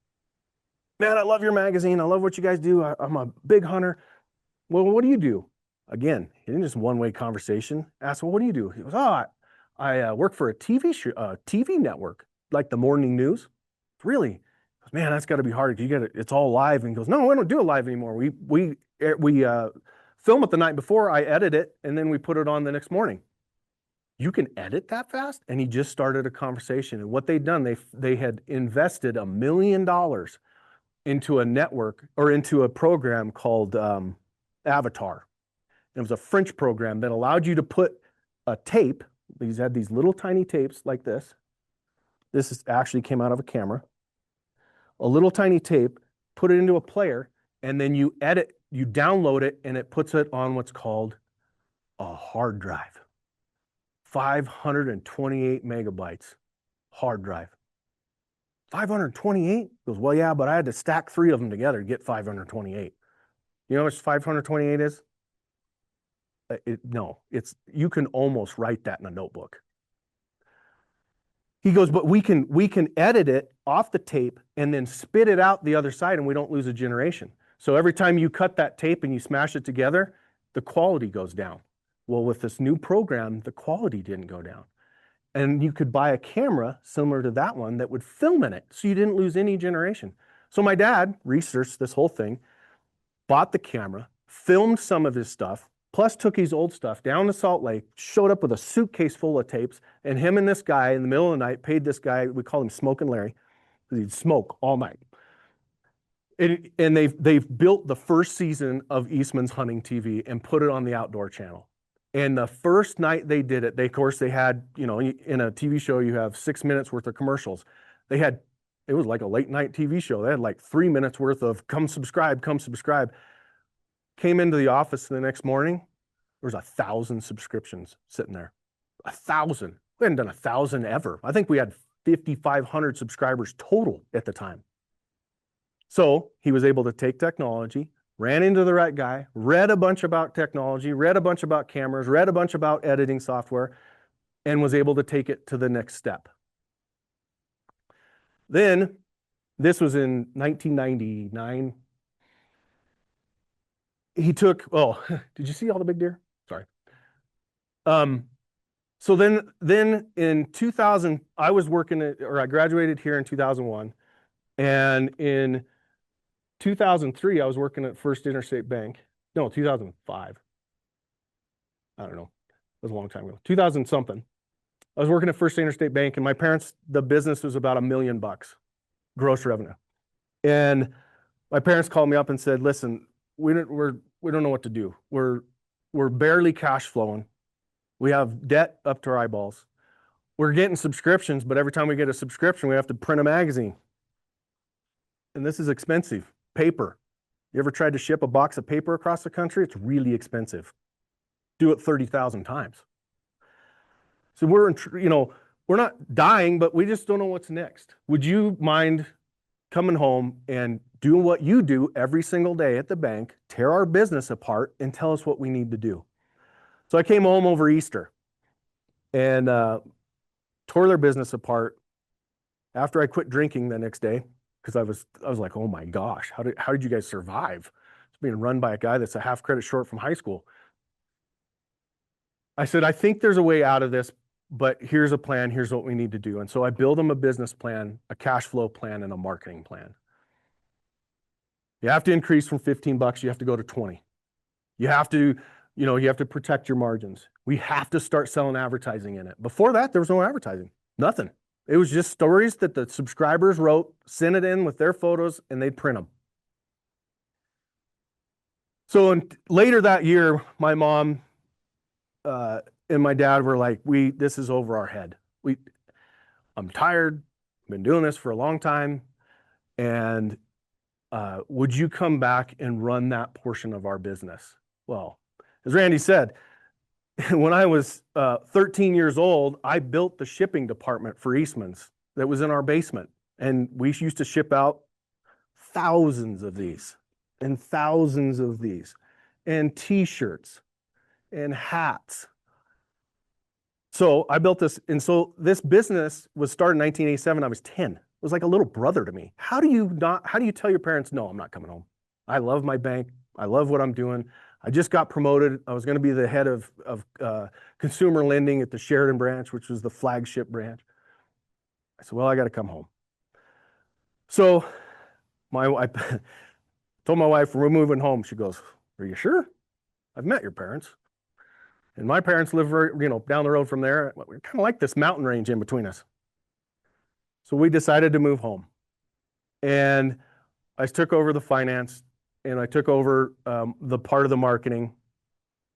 Man, I love your magazine. I love what you guys do. I'm a big hunter. Well, what do you do? Again, he didn't just one-way conversation. Asked, well, what do you do? He goes, I work for a TV network, like the morning news. Really? He goes, man, that's got to be hard. You get it. It's all live. And he goes, no, we don't do it live anymore. We film it the night before. I edit it, and then we put it on the next morning. You can edit that fast? And he just started a conversation. And what they'd done, they had invested $1 million into a network or into a program called Avatar. It was a French program that allowed you to put a tape. These had these little tiny tapes like this. Actually came out of a camera. A little tiny tape, put it into a player, and then you download it, and it puts it on what's called a hard drive. 528 megabytes hard drive. 528? He goes, well, yeah, but I had to stack 3 of them together to get 528. You know how much 528 is? You can almost write that in a notebook. He goes, but we can edit it off the tape and then spit it out the other side, and we don't lose a generation. So every time you cut that tape and you smash it together, the quality goes down. Well, with this new program, the quality didn't go down. And you could buy a camera similar to that one that would film in it, so you didn't lose any generation. So my dad researched this whole thing, bought the camera, filmed some of his stuff, plus took his old stuff down to Salt Lake, showed up with a suitcase full of tapes, and him and this guy in the middle of the night paid this guy, we call him Smoking Larry, because he'd smoke all night. And they've built the first season of Eastman's Hunting TV and put it on the Outdoor Channel. And the first night they did it, they had, you know, in a TV show, you have 6 minutes worth of commercials. It was like a late night TV show. They had like 3 minutes worth of come subscribe. Came into the office the next morning, there was 1,000 subscriptions sitting there. 1,000. We hadn't done 1,000 ever. I think we had 5,500 subscribers total at the time. So he was able to take technology, ran into the right guy, read a bunch about technology, read a bunch about cameras, read a bunch about editing software, and was able to take it to the next step. Then, this was in 1999. Did you see all the big deer? Sorry. So then in 2000, I graduated here in 2001. And in 2003, I was working at First Interstate Bank. No, 2005. I don't know. It was a long time ago. 2000 something. I was working at First Interstate Bank, and the business was about $1 million gross revenue. And my parents called me up and said, listen, we don't know what to do. We're barely cash flowing. We have debt up to our eyeballs. We're getting subscriptions, but every time we get a subscription, we have to print a magazine. And this is expensive. Paper. You ever tried to ship a box of paper across the country? It's really expensive. Do it 30,000 times. So we're not dying, but we just don't know what's next. Would you mind coming home and doing what you do every single day at the bank, tear our business apart, and tell us what we need to do? So I came home over Easter and tore their business apart after I quit drinking the next day, because I was like, oh my gosh, how did you guys survive? It's being run by a guy that's a half credit short from high school. I said, I think there's a way out of this, but here's a plan, here's what we need to do. And so I build them a business plan, a cash flow plan, and a marketing plan. You have to increase from $15, you have to go to 20. You have to, you have to protect your margins. We have to start selling advertising in it. Before that, there was no advertising, nothing. It was just stories that the subscribers wrote, sent it in with their photos, and they'd print them. So later that year, my mom and my dad were like, this is over our head. I'm tired, been doing this for a long time, and would you come back and run that portion of our business? Well, as Randy said, when I was 13 years old, I built the shipping department for Eastman's that was in our basement. And we used to ship out thousands of these and thousands of these and t-shirts and hats. So I built this. And so this business was started in 1987. I was 10. It was like a little brother to me. How do you tell your parents, no, I'm not coming home. I love my bank. I love what I'm doing. I just got promoted. I was going to be the head of consumer lending at the Sheridan branch, which was the flagship branch. I said, well, I got to come home. So I told my wife, we're moving home. She goes, are you sure? I've met your parents. And my parents live down the road from there. We're kind of like this mountain range in between us. So we decided to move home. And I took over the finance, and I took over the part of the marketing.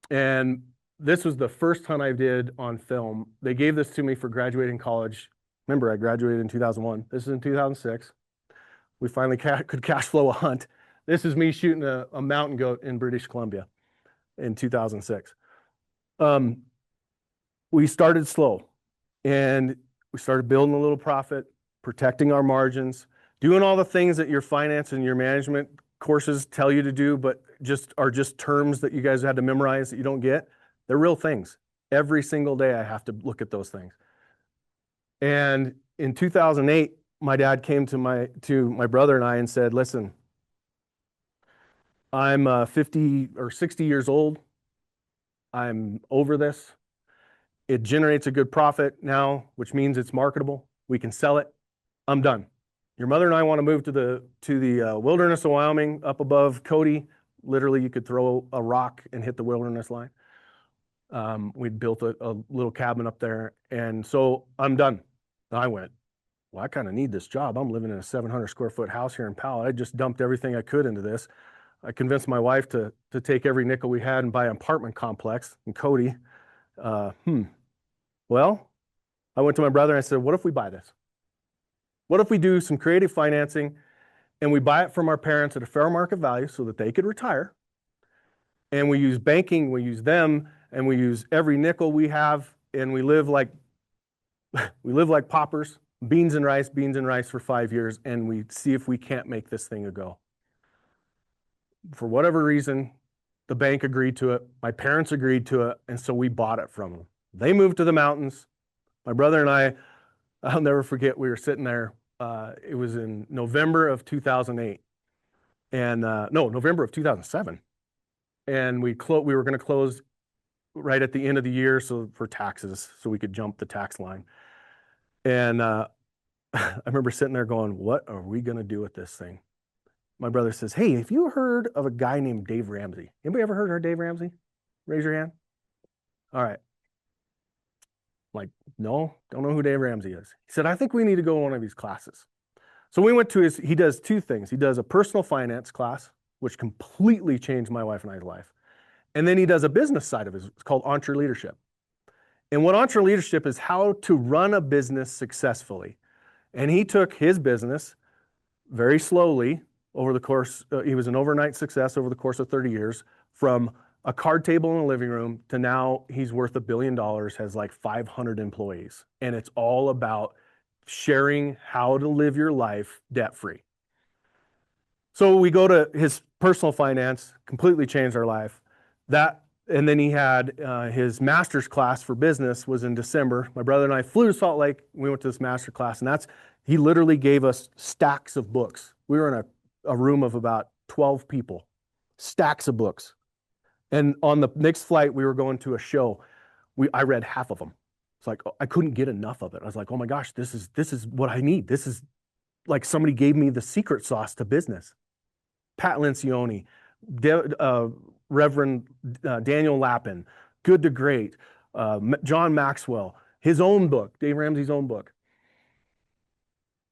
And this was the first hunt I did on film. They gave this to me for graduating college. Remember, I graduated in 2001. This is in 2006. We finally could cash flow a hunt. This is me shooting a mountain goat in British Columbia in 2006. We started slow, and we started building a little profit, protecting our margins, doing all the things that your finance and your management courses tell you to do, but are just terms that you guys had to memorize that you don't get. They're real things. Every single day I have to look at those things. And in 2008, my dad came to my brother and I and said, listen, I'm 50 or 60 years old. I'm over this. It generates a good profit now, which means it's marketable. We can sell it. I'm done. Your mother and I want to move to the wilderness of Wyoming up above Cody. Literally, you could throw a rock and hit the wilderness line. We'd built a little cabin up there. And so I'm done. I went, well, I kind of need this job. I'm living in a 700 square foot house here in Powell. I just dumped everything I could into this. I convinced my wife to take every nickel we had and buy an apartment complex in Cody. Well, I went to my brother and I said, what if we buy this? What if we do some creative financing and we buy it from our parents at a fair market value so that they could retire? And we use banking, we use them, and we use every nickel we have, and we live like paupers, beans and rice for 5 years, and we see if we can't make this thing a go. For whatever reason, the bank agreed to it. My parents agreed to it, and so we bought it from them. They moved to the mountains. My brother and I'll never forget, we were sitting there. It was in November of 2008. And November of 2007. And we were going to close right at the end of the year for taxes, so we could jump the tax line. And I remember sitting there going, what are we going to do with this thing? My brother says, hey, have you heard of a guy named Dave Ramsey? Anybody ever heard of Dave Ramsey? Raise your hand. All right. I'm like, no, don't know who Dave Ramsey is. He said, I think we need to go to one of his classes. So we went to he does two things. He does a personal finance class, which completely changed my wife and I's life. And then he does a business side of it. It's called EntreLeadership. And what EntreLeadership is how to run a business successfully. And he took his business very slowly over the course, he was an overnight success over the course of 30 years, from a card table in a living room to now he's worth $1 billion, has like 500 employees. And it's all about sharing how to live your life debt-free. So we go to his personal finance, completely changed our life. And then he had his master's class for business was in December. My brother and I flew to Salt Lake. We went to this master class, and he literally gave us stacks of books. We were in a room of about 12 people, stacks of books. And on the next flight, we were going to a show. I read half of them. It's like, I couldn't get enough of it. I was like, oh my gosh, this is what I need. This is like somebody gave me the secret sauce to business. Pat Lencioni, Reverend Daniel Lappin, Good to Great, John Maxwell, his own book, Dave Ramsey's own book.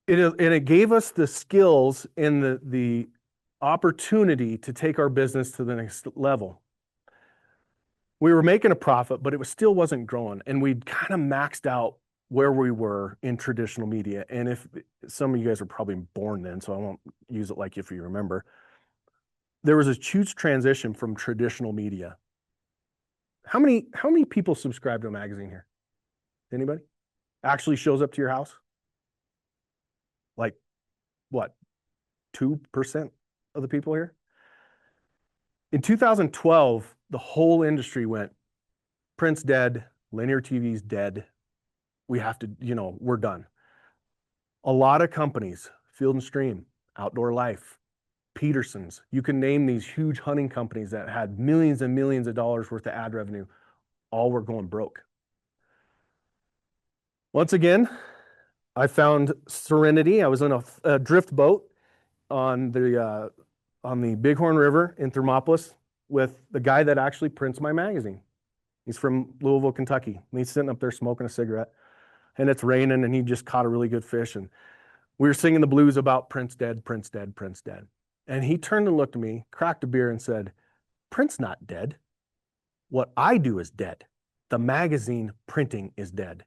And it gave us the skills and the opportunity to take our business to the next level. We were making a profit, but it still wasn't growing. And we'd kind of maxed out where we were in traditional media. And if some of you guys are probably born then, so I won't use it like if you remember, there was a huge transition from traditional media. How many people subscribe to a magazine here? Anybody? Actually shows up to your house? Like what? 2% of the people here? In 2012, the whole industry went, print's dead, linear TV's dead. We have to, we're done. A lot of companies, Field and Stream, Outdoor Life, Peterson's, you can name these huge hunting companies that had millions and millions of dollars worth of ad revenue, all were going broke. Once again, I found serenity. I was in a drift boat on the Bighorn River in Thermopolis with the guy that actually prints my magazine. He's from Louisville, Kentucky. And he's sitting up there smoking a cigarette, and it's raining, and he just caught a really good fish. And we were singing the blues about Prince dead, Prince dead, Prince dead. And he turned and looked at me, cracked a beer, and said, Prince not dead. What I do is dead. The magazine printing is dead.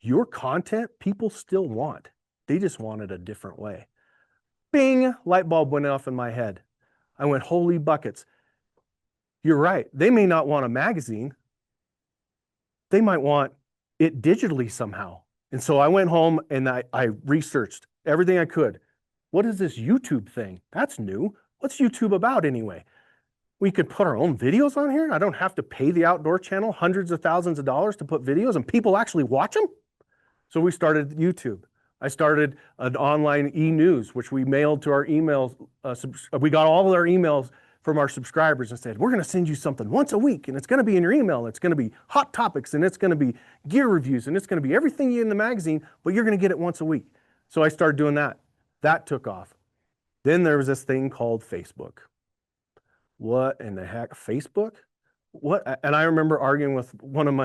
Your content, people still want. They just want it a different way. Bing, light bulb went off in my head. I went, holy buckets. You're right. They may not want a magazine. They might want it digitally somehow. And so I went home and I researched everything I could. What is this YouTube thing? That's new. What's YouTube about anyway? We could put our own videos on here. I don't have to pay the Outdoor Channel hundreds of thousands of dollars to put videos and people actually watch them. So we started YouTube. I started an online e-news, which we mailed to our emails. We got all of our emails from our subscribers and said, we're going to send you something once a week, and it's going to be in your email. It's going to be hot topics, and it's going to be gear reviews, and it's going to be everything in the magazine, but you're going to get it once a week. So I started doing that. That took off. Then there was this thing called Facebook. What in the heck? Facebook? What? And I remember arguing with one of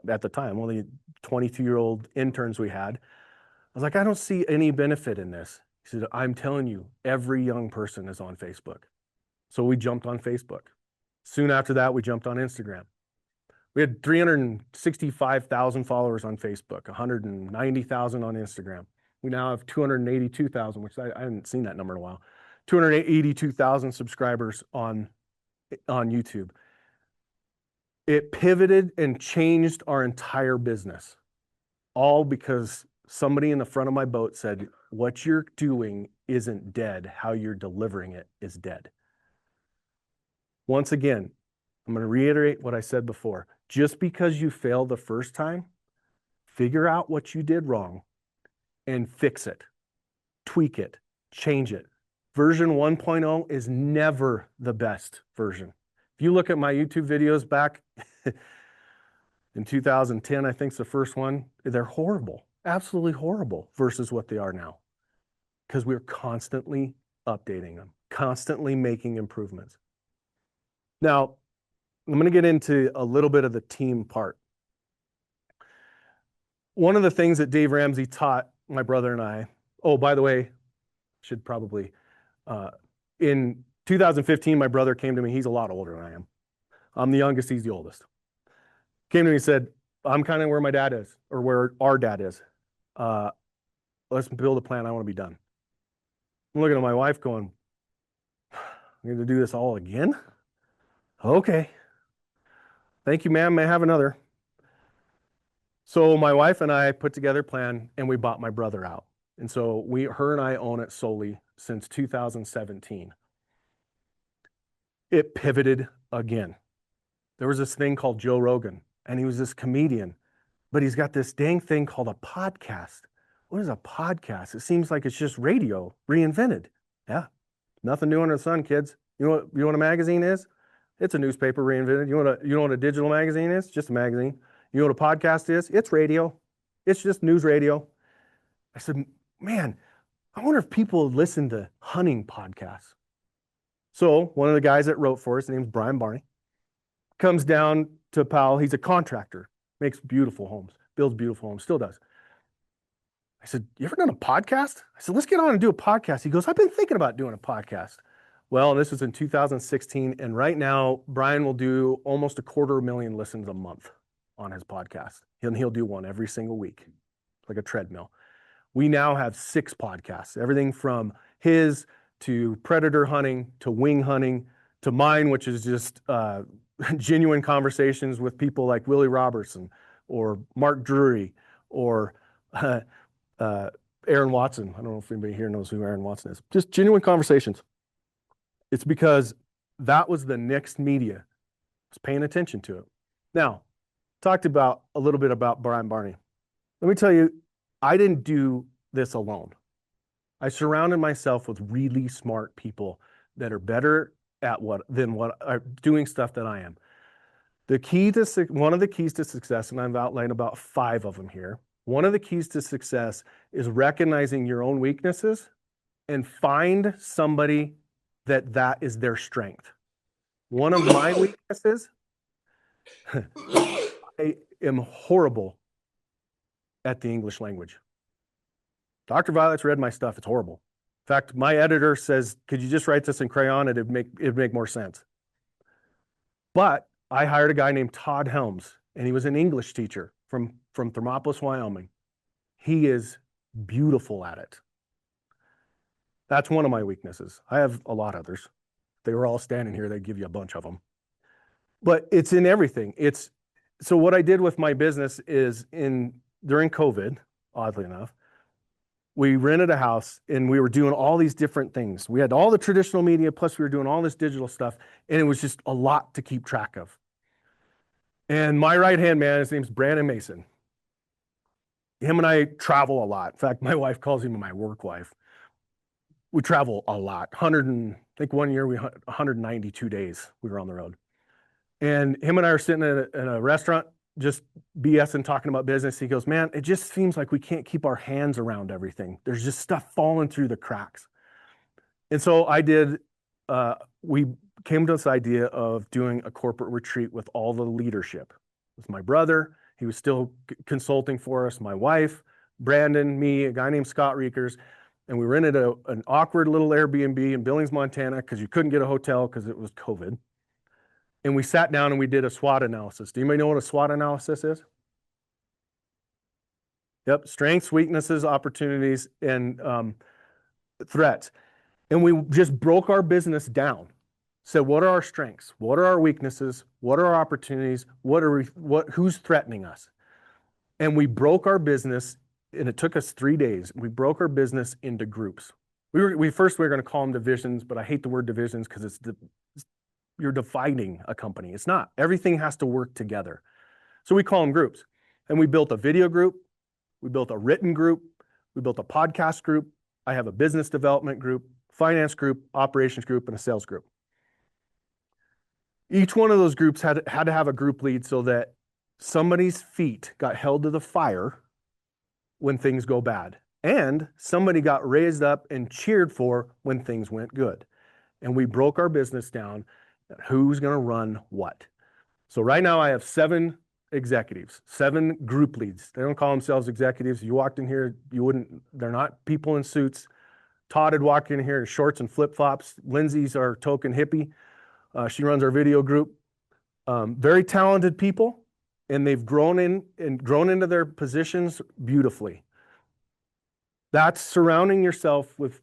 at the time, one of the 22-year-old interns we had. I was like, I don't see any benefit in this. He said, I'm telling you, every young person is on Facebook. So we jumped on Facebook. Soon after that, we jumped on Instagram. We had 365,000 followers on Facebook, 190,000 on Instagram. We now have 282,000, which I haven't seen that number in a while. 282,000 subscribers on YouTube. It pivoted and changed our entire business, all because somebody in the front of my boat said, what you're doing isn't dead. How you're delivering it is dead. Once again, I'm going to reiterate what I said before. Just because you failed the first time, figure out what you did wrong and fix it, tweak it, change it. Version 1.0 is never the best version. If you look at my YouTube videos back in 2010, I think it's the first one, they're horrible, absolutely horrible versus what they are now. Because we're constantly updating them, constantly making improvements. Now, I'm going to get into a little bit of the team part. One of the things that Dave Ramsey taught my brother and I, oh, by the way, should probably, in 2015, my brother came to me. He's a lot older than I am. I'm the youngest, he's the oldest. Came to me and said, I'm kind of where my dad is, or where our dad is. Let's build a plan. I want to be done. I'm looking at my wife going, I'm going to do this all again? Okay. Thank you, ma'am. May I have another? So my wife and I put together a plan and we bought my brother out. And so her and I own it solely since 2017. It pivoted again. There was this thing called Joe Rogan, and he was this comedian, but he's got this dang thing called a podcast. What is a podcast? It seems like it's just radio reinvented. Yeah, nothing new under the sun, kids. You know what a magazine is? It's a newspaper reinvented. You know what a digital magazine is? Just a magazine. You know what a podcast is? It's radio. It's just news radio. I said, man, I wonder if people listen to hunting podcasts. So one of the guys that wrote for us, his name's Brian Barney, comes down to Powell. He's a contractor, makes beautiful homes, builds beautiful homes, still does. I said, you ever done a podcast? I said, let's get on and do a podcast. He goes, I've been thinking about doing a podcast. Well, this was in 2016. And right now, Brian will do almost 250,000 listens a month on his podcast. He'll do one every single week, like a treadmill. We now have 6 podcasts, everything from his to predator hunting, to wing hunting, to mine, which is just genuine conversations with people like Willie Robertson or Mark Drury or Aaron Watson. I don't know if anybody here knows who Aaron Watson is. Just genuine conversations. It's because that was the next media. I was paying attention to it. Now, talked about a little bit about Brian Barney. Let me tell you, I didn't do this alone. I surrounded myself with really smart people that are better at than what are doing stuff that I am. One of the keys to success, and I've outlined about 5 of them here. One of the keys to success is recognizing your own weaknesses and find somebody that is their strength. One of my weaknesses, I am horrible at the English language. Dr. Violet's read my stuff. It's horrible. In fact, my editor says, could you just write this in crayon? It'd make more sense. But I hired a guy named Todd Helms, and he was an English teacher from Thermopolis, Wyoming. He is beautiful at it. That's one of my weaknesses. I have a lot of others. If they were all standing here, they'd give you a bunch of them. But it's in everything. So what I did with my business is during COVID, oddly enough, we rented a house and we were doing all these different things. We had all the traditional media, plus we were doing all this digital stuff, and it was just a lot to keep track of. And my right-hand man, his name's Brandon Mason. Him and I travel a lot. In fact, my wife calls him my work wife. We travel a lot. I think one year 192 days we were on the road. And him and I are sitting in a restaurant, just BSing, talking about business. He goes, man, it just seems like we can't keep our hands around everything. There's just stuff falling through the cracks. And so we came to this idea of doing a corporate retreat with all the leadership. With my brother, he was still consulting for us, my wife, Brandon, me, a guy named Scott Reekers. And we rented an awkward little Airbnb in Billings, Montana, because you couldn't get a hotel because it was COVID. And we sat down and we did a SWOT analysis. Do anybody know what a SWOT analysis is? Yep, strengths, weaknesses, opportunities, and threats. And we just broke our business down. Said, what are our strengths? What are our weaknesses? What are our opportunities? Who's threatening us? And we broke our business, and it took us 3 days. We broke our business into groups. We were going to call them divisions, but I hate the word divisions because you're dividing a company. It's not. Everything has to work together. So we call them groups. And we built a video group. We built a written group. We built a podcast group. I have a business development group, finance group, operations group, and a sales group. Each one of those groups had to have a group lead so that somebody's feet got held to the fire when things go bad. And somebody got raised up and cheered for when things went good. And we broke our business down. Who's going to run what? So right now I have 7 executives, 7 group leads. They don't call themselves executives. You walked in here, they're not people in suits. Todd had walked in here in shorts and flip-flops. Lindsay's our token hippie. She runs our video group. Very talented people, and they've grown into their positions beautifully. That's surrounding yourself with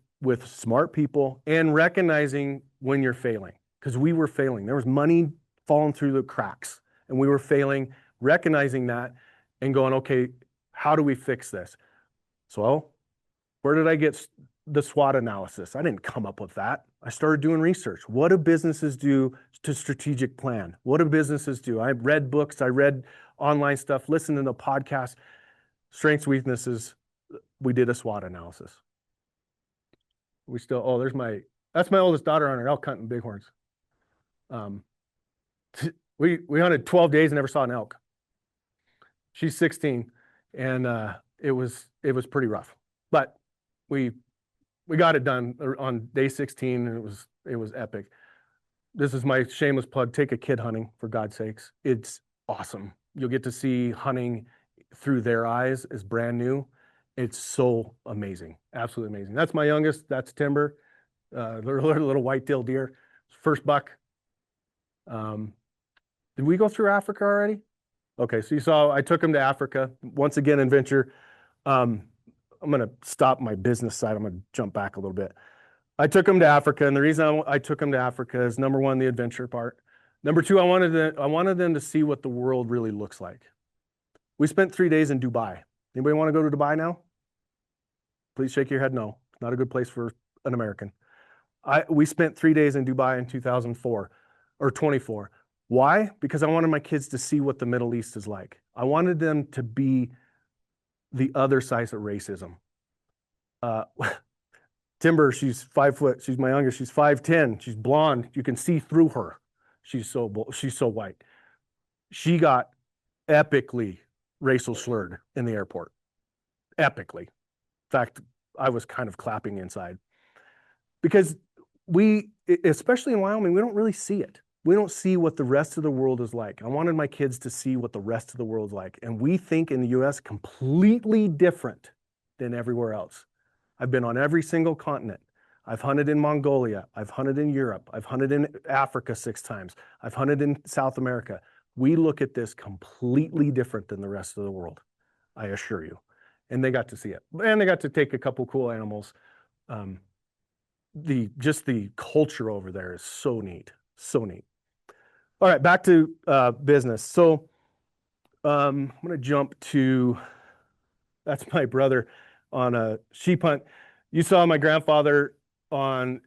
smart people and recognizing when you're failing. Because we were failing. There was money falling through the cracks, and we were failing, recognizing that and going, okay, how do we fix this? So where did I get the SWOT analysis? I didn't come up with that. I started doing research. What do businesses do to strategic plan? What do businesses do? I read books, I read online stuff, listened to the podcast, strengths, weaknesses. We did a SWOT analysis. That's my oldest daughter on her elk hunting bighorns. We hunted 12 days and never saw an elk. She's 16, and it was pretty rough, but we got it done on day 16, and it was epic. This is my shameless plug. Take a kid hunting, for God's sakes. It's awesome. You'll get to see hunting through their eyes as brand new. It's so amazing, absolutely amazing. That's my youngest. That's Timber, little white-tailed deer, first buck. Did we go through Africa already? Okay, so you saw I took him to Africa once again. Adventure. I'm going to stop my business side. I'm going to jump back a little bit. I took him to Africa, and the reason I took him to Africa is, number one, the adventure part. Number two, I wanted them to see what the world really looks like. We spent 3 days in Dubai. Anybody want to go to Dubai now? Please shake your head no. It's not a good place for an American. We spent 3 days in Dubai in 2004 or 24. Why? Because I wanted my kids to see what the Middle East is like. I wanted them to be the other side of racism. Timber, she's 5 foot. She's my youngest. She's 5'10". She's blonde. You can see through her. She's so white. She got epically racial slurred in the airport. Epically. In fact, I was kind of clapping inside. Because we, especially in Wyoming, we don't really see it. We don't see what the rest of the world is like. I wanted my kids to see what the rest of the world is like. And we think in the US completely different than everywhere else. I've been on every single continent. I've hunted in Mongolia. I've hunted in Europe. I've hunted in Africa 6 times. I've hunted in South America. We look at this completely different than the rest of the world, I assure you. And they got to see it. And they got to take a couple cool animals. Just the culture over there is so neat, so neat. All right, back to business. So I'm going to jump to, that's my brother on a sheep hunt. You saw my grandfather on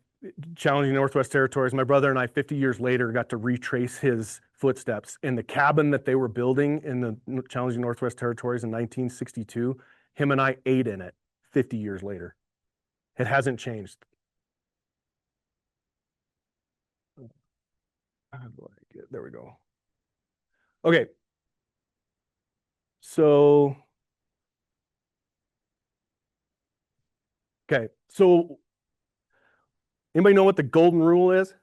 Challenging Northwest Territories. My brother and I, 50 years later, got to retrace his footsteps. In the cabin that they were building in the Challenging Northwest Territories in 1962, him and I ate in it 50 years later. It hasn't changed. There we go. Okay. So anybody know what the golden rule is?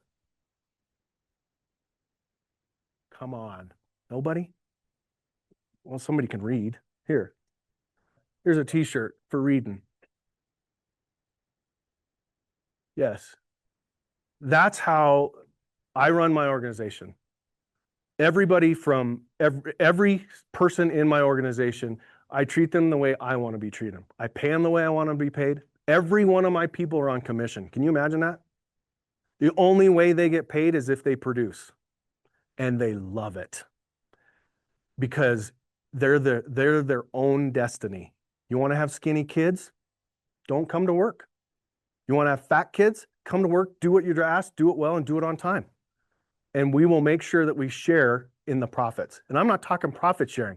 Come on. Nobody? Well, somebody can read. Here's a t-shirt for reading. Yes. That's how I run my organization. Everybody from every person in my organization, I treat them the way I want to be treated. I pay them the way I want to be paid. Every one of my people are on commission. Can you imagine that? The only way they get paid is if they produce. And they love it. Because they're their own destiny. You want to have skinny kids? Don't come to work. You want to have fat kids? Come to work, do what you're asked, do it well, and do it on time. And we will make sure that we share in the profits. And I'm not talking profit sharing.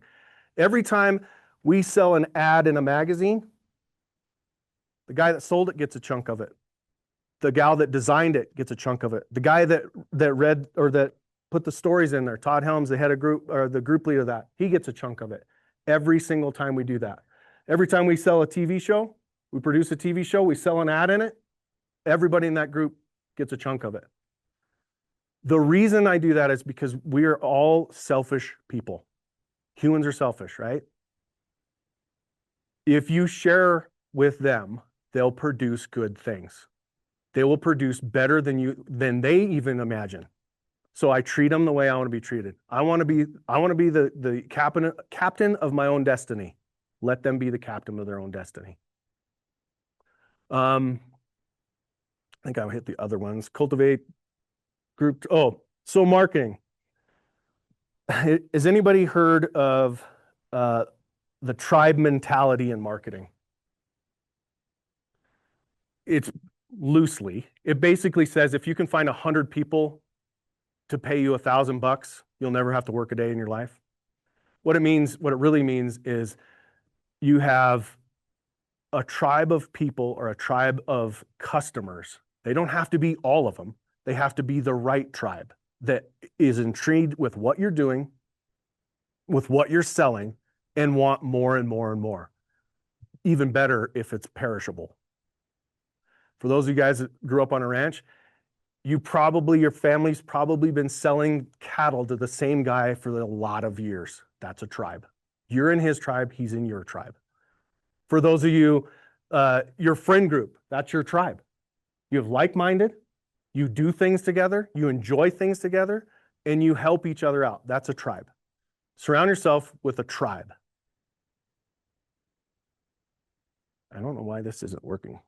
Every time we sell an ad in a magazine, the guy that sold it gets a chunk of it. The gal that designed it gets a chunk of it. The guy that read or that put the stories in there, Todd Helms, the head of group or the group leader of that, he gets a chunk of it. Every single time we do that. Every time we sell a TV show, we produce a TV show, we sell an ad in it, everybody in that group gets a chunk of it. The reason I do that is because we are all selfish people. Humans are selfish, right? If you share with them, they'll produce good things. They will produce better than they even imagine. So I treat them the way I want to be treated. I want to be the captain of my own destiny. Let them be the captain of their own destiny. I think I hit the other ones. Cultivate group. Oh, so marketing. Has anybody heard of the tribe mentality in marketing? It's loosely. It basically says if you can find 100 people to pay you $1,000, you'll never have to work a day in your life. What it really means is you have a tribe of people or a tribe of customers. They don't have to be all of them. They have to be the right tribe that is intrigued with what you're doing, with what you're selling, and want more and more and more. Even better if it's perishable. For those of you guys that grew up on a ranch, your family's probably been selling cattle to the same guy for a lot of years. That's a tribe. You're in his tribe, he's in your tribe. For those of you, your friend group, that's your tribe. You have like-minded, you do things together, you enjoy things together, and you help each other out. That's a tribe. Surround yourself with a tribe. I don't know why this isn't working.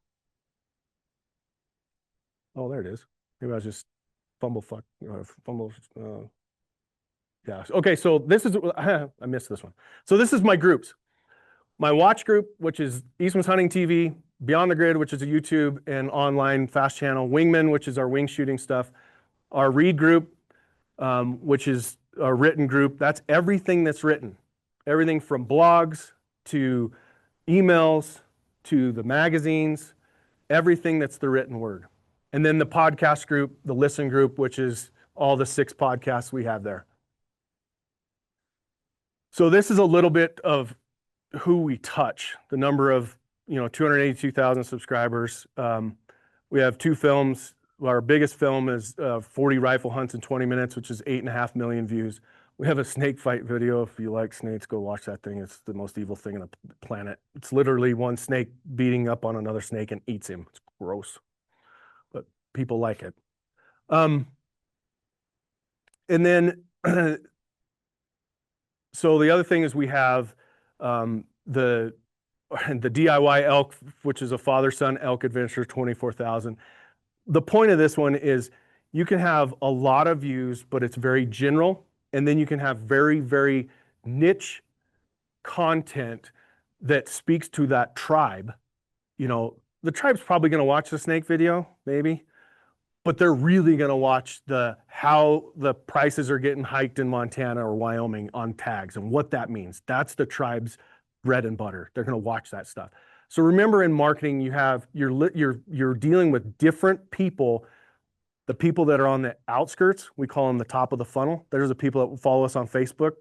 Oh, there it is. Maybe I was just yeah. Okay, so this is, I missed this one. So this is my groups. My watch group, which is Eastman's Hunting TV, Beyond the Grid, which is a YouTube and online fast channel, Wingman, which is our wing shooting stuff, our Read group, which is a written group. That's everything that's written. Everything from blogs to emails to the magazines, everything that's the written word. And then the podcast group, the Listen group, which is all the 6 podcasts we have there. So this is a little bit of who we touch, the number of, 282,000 subscribers. We have 2 films. Our biggest film is 40 rifle hunts in 20 minutes, which is 8.5 million views. We have a snake fight video. If you like snakes, go watch that thing. It's the most evil thing on the planet. It's literally one snake beating up on another snake and eats him. It's gross, but people like it. And then, so the other thing is we have the DIY elk, which is a father-son elk adventure, 24,000. The point of this one is you can have a lot of views, but it's very general. And then you can have very, very niche content that speaks to that tribe. The tribe's probably going to watch the snake video, maybe, but they're really going to watch how the prices are getting hiked in Montana or Wyoming on tags and what that means. That's the tribe's bread and butter. They're going to watch that stuff. So remember, in marketing, you're dealing with different people. The people that are on the outskirts, we call them the top of the funnel. There's the people that follow us on Facebook,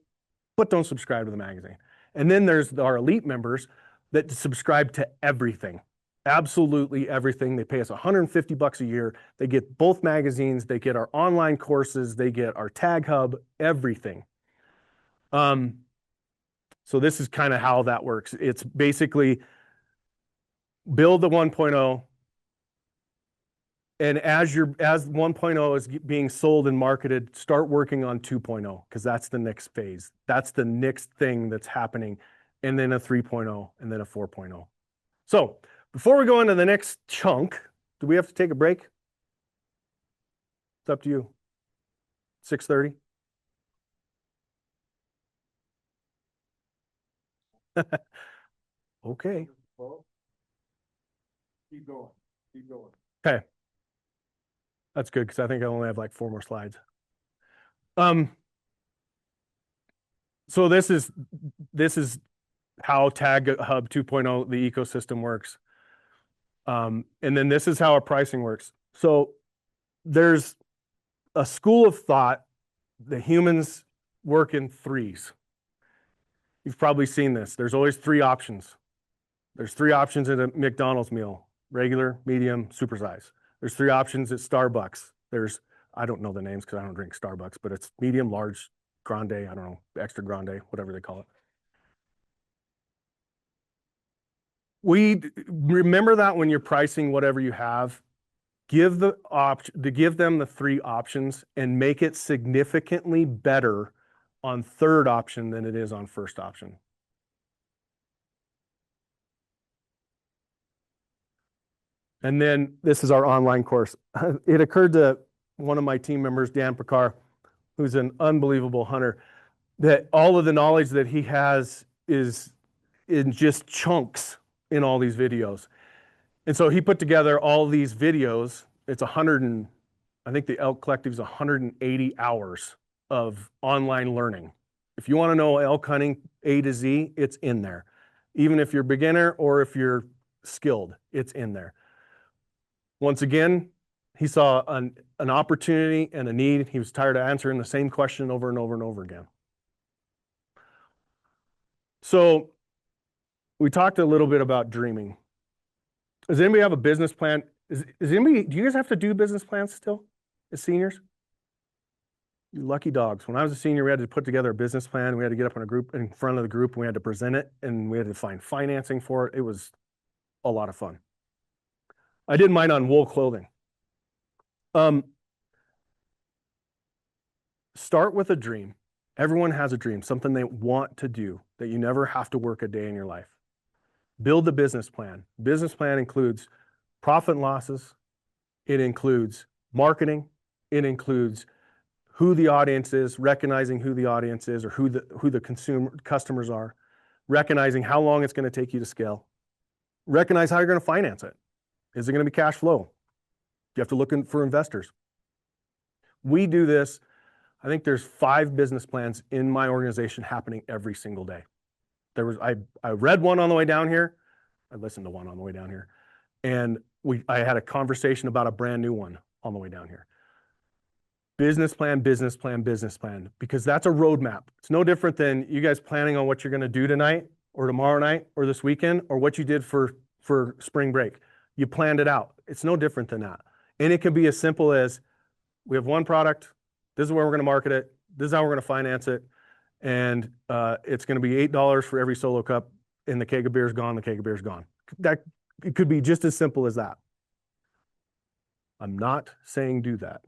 but don't subscribe to the magazine. And then there's our elite members that subscribe to everything, absolutely everything. They pay us $150 a year. They get both magazines. They get our online courses. They get our tag hub, everything. So this is kind of how that works. It's basically build the 1.0. And as 1.0 is being sold and marketed, start working on 2.0, because that's the next phase. That's the next thing that's happening. And then a 3.0 and then a 4.0. So before we go into the next chunk, do we have to take a break? It's up to you. 6:30? Okay. Keep going. Keep going. Okay. That's good, because I think I only have like 4 more slides. So this is how Tag Hub 2.0, the ecosystem, works. And then this is how our pricing works. So there's a school of thought that humans work in 3s. You've probably seen this. There's always 3 options. There's 3 options in a McDonald's meal: regular, medium, supersize. There's 3 options at Starbucks. I don't know the names because I don't drink Starbucks, but it's medium, large, grande, I don't know, extra grande, whatever they call it. We remember that when you're pricing whatever you have, give them the 3 options and make it significantly better on 3rd option than it is on 1st option. And then this is our online course. It occurred to one of my team members, Dan Picard, who's an unbelievable hunter, that all of the knowledge that he has is in just chunks in all these videos. And so he put together all these videos. It's I think the Elk Collective is 180 hours of online learning. If you want to know elk hunting A to Z, it's in there. Even if you're beginner or if you're skilled, it's in there. Once again, he saw an opportunity and a need. He was tired of answering the same question over and over and over again. So we talked a little bit about dreaming. Does anybody have a business plan? Do you guys have to do business plans still as seniors? You lucky dogs. When I was a senior, we had to put together a business plan. We had to get up in front of the group, and we had to present it, and we had to find financing for it. It was a lot of fun. I did mine on wool clothing. Start with a dream. Everyone has a dream, something they want to do that you never have to work a day in your life. Build the business plan. Business plan includes profit and losses. It includes marketing. It includes who the audience is, recognizing who the audience is or who the customers are, recognizing how long it's going to take you to scale. Recognize how you're going to finance it. Is it going to be cash flow? You have to look for investors. We do this. I think there's 5 business plans in my organization happening every single day. I read one on the way down here. I listened to one on the way down here. And I had a conversation about a brand new one on the way down here. Business plan, business plan, business plan, because that's a roadmap. It's no different than you guys planning on what you're going to do tonight or tomorrow night or this weekend or what you did for spring break. You planned it out. It's no different than that. And it can be as simple as we have one product. This is where we're going to market it. This is how we're going to finance it. And it's going to be $8 for every solo cup. And the keg of beer is gone. The keg of beer is gone. It could be just as simple as that. I'm not saying do that.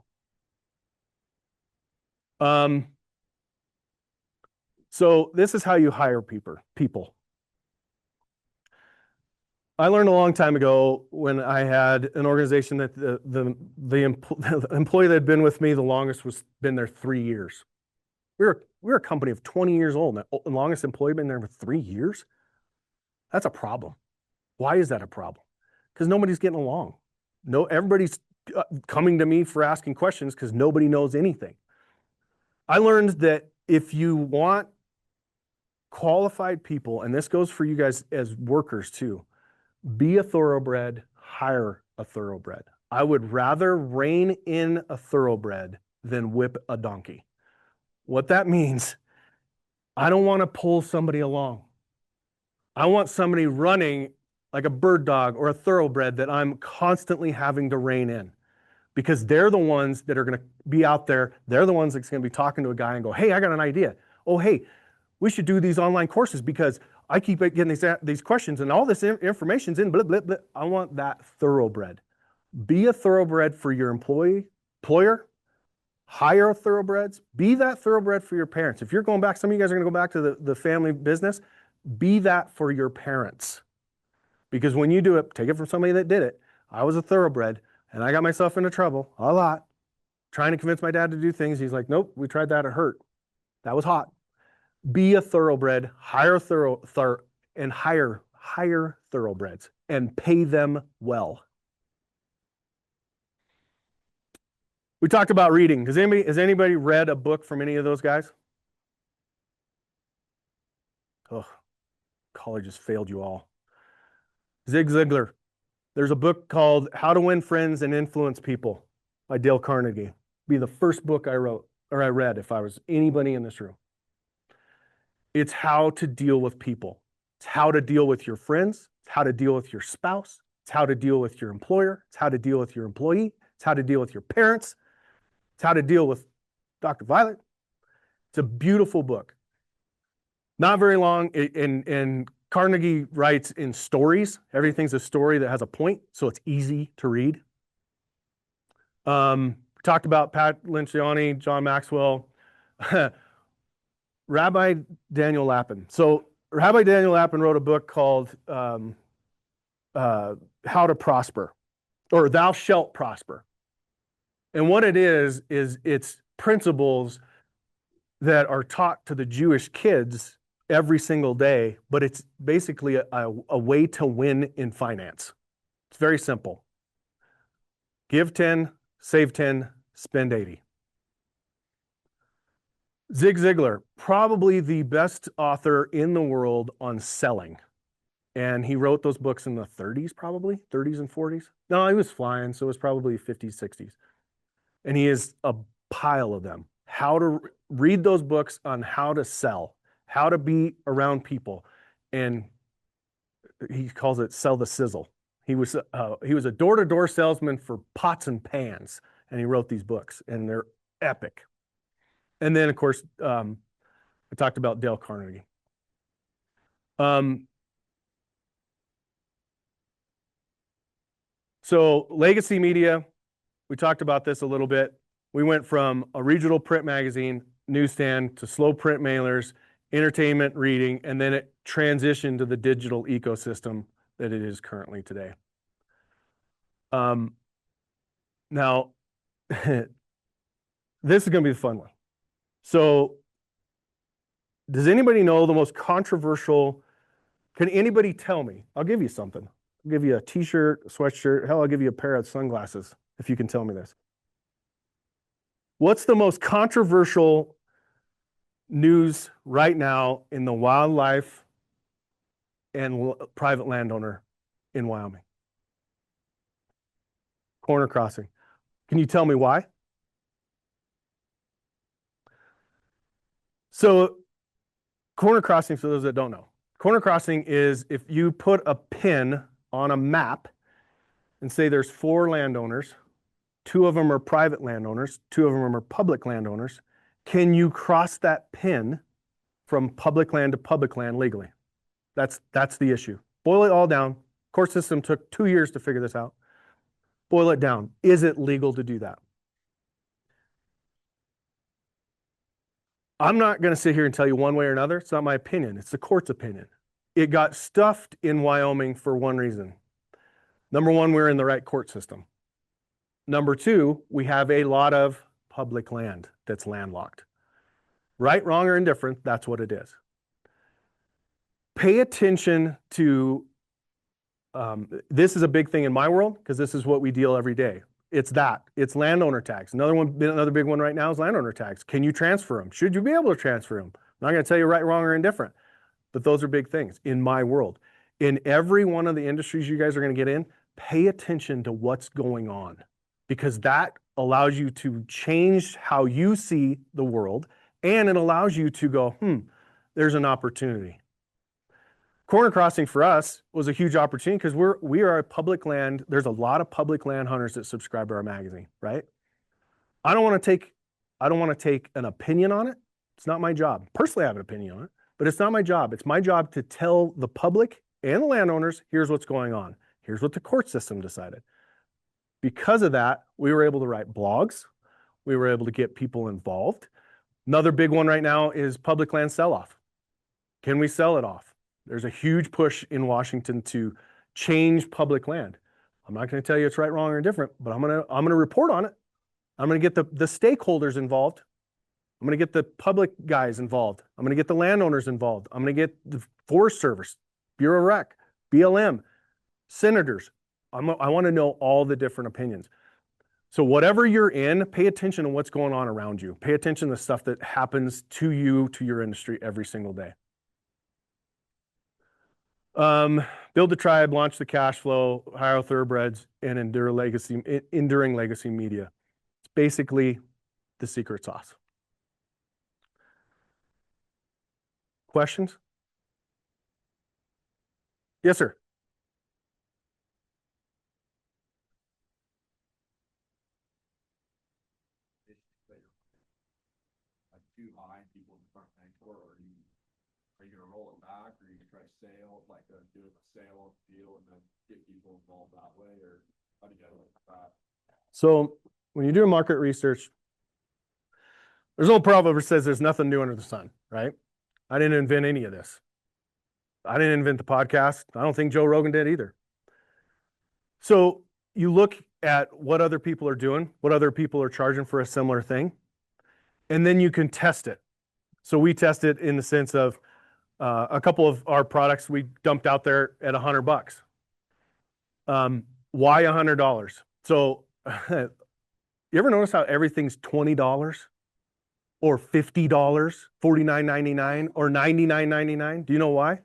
So this is how you hire people. I learned a long time ago when I had an organization that the employee that had been with me the longest was been there 3 years. We're a company of 20 years old, and the longest employee been there for 3 years. That's a problem. Why is that a problem? Because nobody's getting along. No, everybody's coming to me for asking questions because nobody knows anything. I learned that if you want qualified people, and this goes for you guys as workers too, be a thoroughbred, hire a thoroughbred. I would rather rein in a thoroughbred than whip a donkey. What that means, I don't want to pull somebody along. I want somebody running like a bird dog or a thoroughbred that I'm constantly having to rein in, because they're the ones that are going to be out there. They're the ones that's going to be talking to a guy and go, hey, I got an idea. Oh, hey, we should do these online courses because I keep getting these questions and all this information's in blah, blah, blah. I want that thoroughbred. Be a thoroughbred for your employer. Hire thoroughbreds. Be that thoroughbred for your parents. If you're going back, some of you guys are going to go back to the family business. Be that for your parents. Because when you do it, take it from somebody that did it. I was a thoroughbred and I got myself into trouble a lot trying to convince my dad to do things. He's like, nope, we tried that. It hurt. That was hot. Be a thoroughbred, hire thoroughbreds and pay them well. We talked about reading. Has anybody read a book from any of those guys? Oh, college has failed you all. Zig Ziglar. There's a book called How to Win Friends and Influence People by Dale Carnegie. Be the first book I wrote or I read if I was anybody in this room. It's how to deal with people. It's how to deal with your friends. It's how to deal with your spouse. It's how to deal with your employer. It's how to deal with your employee. It's how to deal with your parents. It's how to deal with Dr. Violet. It's a beautiful book. Not very long, and Carnegie writes in stories. Everything's a story that has a point, so it's easy to read. Talked about Pat Lencioni, John Maxwell, Rabbi Daniel Lapin. So Rabbi Daniel Lapin wrote a book called How to Prosper, or Thou Shalt Prosper. And what it is it's principles that are taught to the Jewish kids every single day, but it's basically a way to win in finance. It's very simple. Give 10, save 10, spend 80. Zig Ziglar, probably the best author in the world on selling. And he wrote those books in the 30s, probably, 30s and 40s. No, he was flying, so it was probably 50s, 60s. And he has a pile of them. How to read those books on how to sell, how to be around people. And he calls it sell the sizzle. He was a door-to-door salesman for pots and pans, and he wrote these books, and they're epic. And then, of course, I talked about Dale Carnegie. So legacy media, we talked about this a little bit. We went from a regional print magazine, newsstand, to slow print mailers, entertainment, reading, and then it transitioned to the digital ecosystem that it is currently today. Now, this is going to be the fun one. So, does anybody know the most controversial? Can anybody tell me? I'll give you something. I'll give you a t-shirt, a sweatshirt. Hell, I'll give you a pair of sunglasses if you can tell me this. What's the most controversial news right now in the wildlife and private landowner in Wyoming? Corner crossing. Can you tell me why? So, corner crossing, for those that don't know, corner crossing is if you put a pin on a map and say there's 4 landowners, 2 of them are private landowners, 2 of them are public landowners, can you cross that pin from public land to public land legally? That's the issue. Boil it all down. Court system took 2 years to figure this out. Boil it down. Is it legal to do that? I'm not going to sit here and tell you one way or another. It's not my opinion. It's the court's opinion. It got stuffed in Wyoming for one reason. Number one, we're in the right court system. Number two, we have a lot of public land that's landlocked. Right, wrong, or indifferent, that's what it is. Pay attention to, this is a big thing in my world because this is what we deal every day. It's landowner tax. Another big one right now is landowner tax. Can you transfer them? Should you be able to transfer them? I'm not going to tell you right, wrong, or indifferent, but those are big things in my world. In every one of the industries you guys are going to get in, pay attention to what's going on because that allows you to change how you see the world and it allows you to go, there's an opportunity. Corner crossing for us was a huge opportunity because we are a public land. There's a lot of public land hunters that subscribe to our magazine, right? I don't want to take an opinion on it. It's not my job. Personally, I have an opinion on it, but it's not my job. It's my job to tell the public and the landowners, here's what's going on. Here's what the court system decided. Because of that, we were able to write blogs. We were able to get people involved. Another big one right now is public land sell-off. Can we sell it off? There's a huge push in Washington to change public land. I'm not going to tell you it's right, wrong, or indifferent, but I'm going to report on it. I'm going to get the stakeholders involved. I'm going to get the public guys involved. I'm going to get the landowners involved. I'm going to get the Forest Service, Bureau of Rec, BLM, senators. I want to know all the different opinions. So whatever you're in, pay attention to what's going on around you. Pay attention to stuff that happens to you, to your industry every single day. Build the tribe, launch the cash flow, hire thoroughbreds, and enduring legacy media. It's basically the secret sauce. Questions? Yes, sir. Too high, people in the front rank, or are you gonna roll it back, or are you gonna try to sail, do a sale deal and then get people involved that way, or how do you get like that? So when you do market research, there's an old proverb that says there's nothing new under the sun, right? I didn't invent any of this. I didn't invent the podcast. I don't think Joe Rogan did either. So you look at what other people are doing, what other people are charging for a similar thing, and then you can test it. So we test it in the sense of a couple of our products we dumped out there at $100. Why $100? So you ever notice how everything's $20 or $50, $49.99 or $99.99? Do you know why?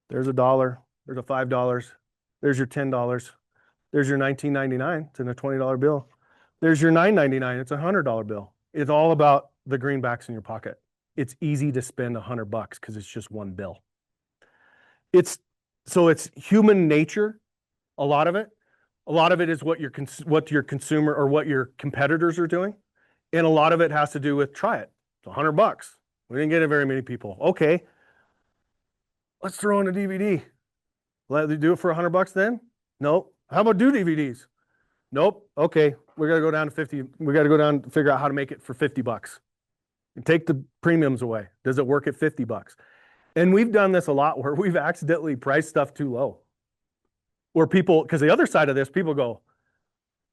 There's $1, there's a $5, there's your $10, there's your $19.99, it's in a $20 bill. There's your $9.99, it's a $100 bill. It's all about the greenbacks in your pocket. It's easy to spend $100 because it's just one bill. It's human nature, a lot of it. A lot of it is what your consumer or what your competitors are doing. And a lot of it has to do with try it. It's $100. We didn't get it very many people. Okay, let's throw in a DVD. Let you do it for $100 then? Nope. How about do DVDs? Nope. Okay, we got to go down to 50. We got to go down and figure out how to make it for $50. And take the premiums away. Does it work at $50? And we've done this a lot where we've accidentally priced stuff too low. Where people, because the other side of this, people go,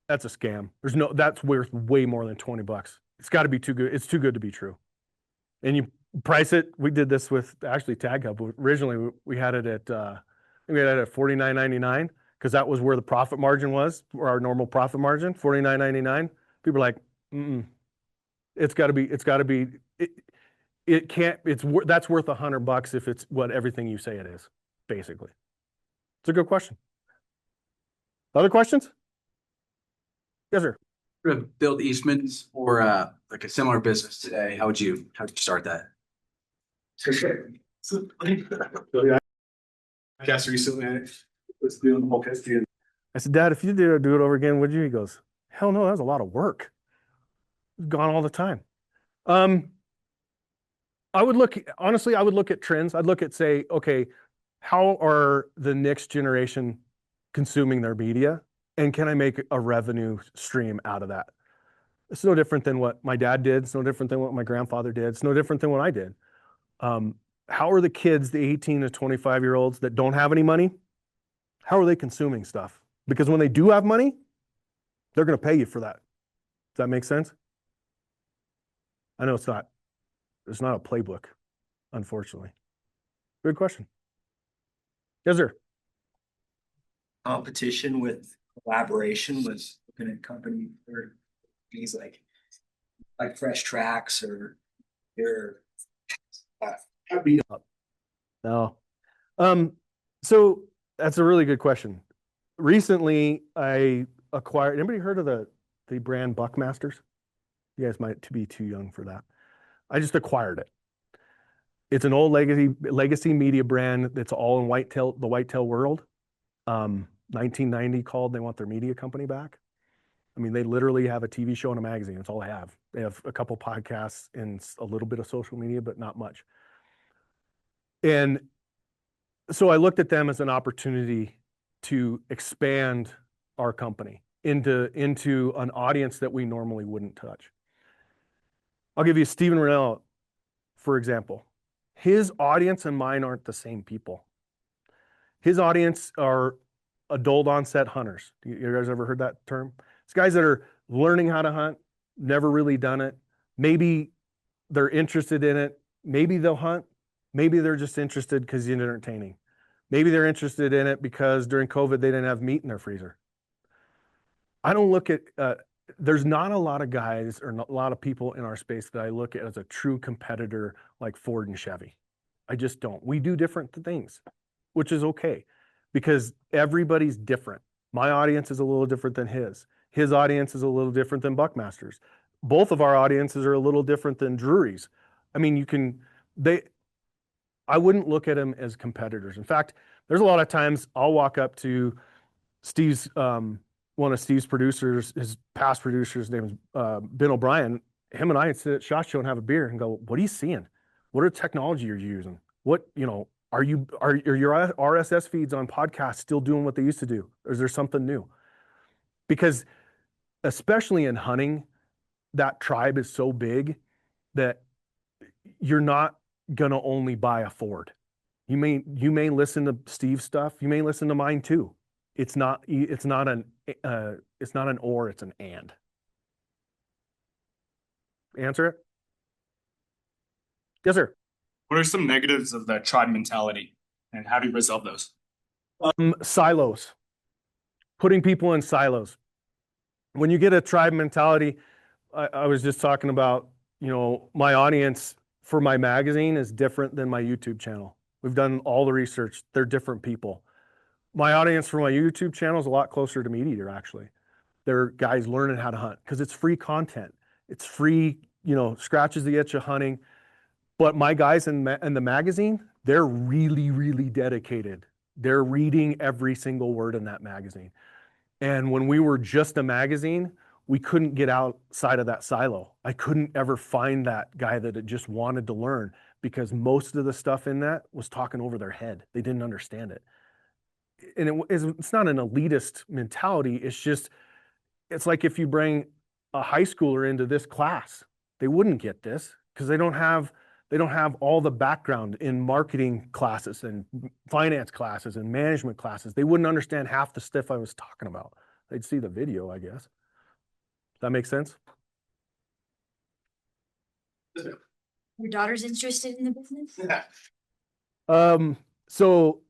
that's a scam. That's worth way more than $20. It's got to be too good. It's too good to be true. And you price it. We did this with actually Tag Hub. Originally, we had it at $49.99 because that was where the profit margin was, or our normal profit margin, $49.99. People are like, it's got to be. It can't. That's worth $100 if it's what everything you say it is. Basically, it's a good question. Other questions? Yes, sir. To build Eastman's or like a similar business today, how would you start that? Podcast recently, was doing the whole history. I said, Dad, if you do it over again, would you? He goes, hell no, that was a lot of work. It's gone all the time. I would look at trends. I'd look at say, okay, how are the next generation consuming their media? And can I make a revenue stream out of that? It's no different than what my dad did. It's no different than what my grandfather did. It's no different than what I did. How are the kids, the 18 to 25-year-olds that don't have any money, how are they consuming stuff? Because when they do have money, they're going to pay you for that. Does that make sense? I know it's not a playbook, unfortunately. Good question. Yes, sir. Competition with collaboration was looking at company or things like Fresh Tracks or your No. So that's a really good question. Recently, I acquired. Anybody heard of the brand Buckmasters? You guys might be too young for that. I just acquired it. It's an old legacy media brand that's all in the whitetail world. 1990 called. They want their media company back. I mean, they literally have a TV show and a magazine. That's all they have. They have a couple podcasts and a little bit of social media, but not much. And so I looked at them as an opportunity to expand our company into an audience that we normally wouldn't touch. I'll give you Steven Rennell, for example. His audience and mine aren't the same people. His audience are adult onset hunters. You guys ever heard that term? It's guys that are learning how to hunt, never really done it. Maybe they're interested in it. Maybe they'll hunt. Maybe they're just interested because it's entertaining. Maybe they're interested in it because during COVID, they didn't have meat in their freezer. I don't look at, there's not a lot of guys or a lot of people in our space that I look at as a true competitor like Ford and Chevy. I just don't. We do different things, which is okay because everybody's different. My audience is a little different than his. His audience is a little different than Buckmaster's. Both of our audiences are a little different than Drury's. I mean, I wouldn't look at them as competitors. In fact, there's a lot of times I'll walk up to Steve's, one of Steve's producers, his past producer's name is Ben O'Brien. Him and I sit at SHOT Show and have a beer and go, what are you seeing? What are the technology you're using? What, are your RSS feeds on podcasts still doing what they used to do? Or is there something new? Because especially in hunting, that tribe is so big that you're not gonna only buy a Ford. You may listen to Steve's stuff. You may listen to mine too. It's not an or, it's an and. Answer it. Yes, sir. What are some negatives of the tribe mentality, and how do you resolve those? Silos. Putting people in silos. When you get a tribe mentality, I was just talking about, my audience for my magazine is different than my YouTube channel. We've done all the research. They're different people. My audience for my YouTube channel is a lot closer to Meat Eater, actually. They're guys learning how to hunt because it's free content. It's free scratches the itch of hunting. But my guys in the magazine, they're really, really dedicated. They're reading every single word in that magazine. And when we were just a magazine, we couldn't get outside of that silo. I couldn't ever find that guy that had just wanted to learn, because most of the stuff in that was talking over their head. They didn't understand it. And it's not an elitist mentality. It's like if you bring a high schooler into this class, they wouldn't get this because they don't have all the background in marketing classes and finance classes and management classes. They wouldn't understand half the stuff I was talking about. They'd see the video, I guess. Does that make sense? Your daughter's interested in the business? So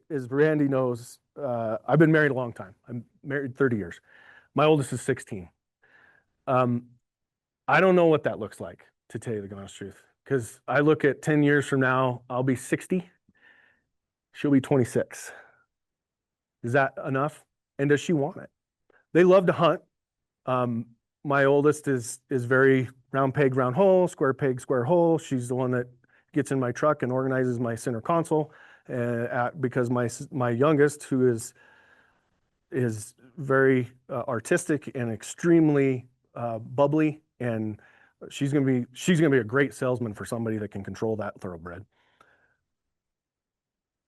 as Randy knows, I've been married a long time. I'm married 30 years. My oldest is 16. I don't know what that looks like, to tell you the honest truth, because I look at 10 years from now, I'll be 60. She'll be 26. Is that enough? And does she want it? They love to hunt. My oldest is very round peg, round hole, square peg, square hole. She's the one that gets in my truck and organizes my center console, because my youngest, who is very artistic and extremely bubbly, and she's gonna be a great salesman for somebody that can control that thoroughbred.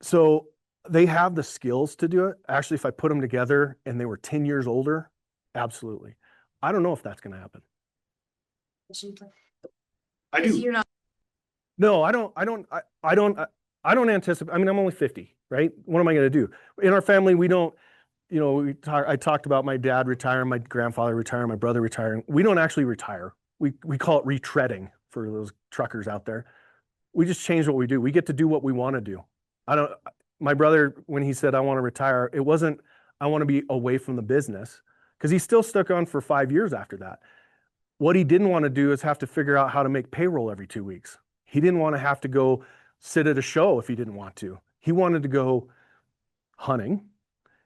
So they have the skills to do it. Actually, if I put them together and they were 10 years older, absolutely. I don't know if that's going to happen. I do. No, I don't anticipate. I mean, I'm only 50, right? What am I going to do? In our family, we don't, I talked about my dad retiring, my grandfather retiring, my brother retiring. We don't actually retire. We call it retreading for those truckers out there. We just change what we do. We get to do what we want to do. My brother, when he said, I want to retire, it wasn't, I want to be away from the business, because he still stuck on for 5 years after that. What he didn't want to do is have to figure out how to make payroll every 2 weeks. He didn't want to have to go sit at a show if he didn't want to. He wanted to go hunting.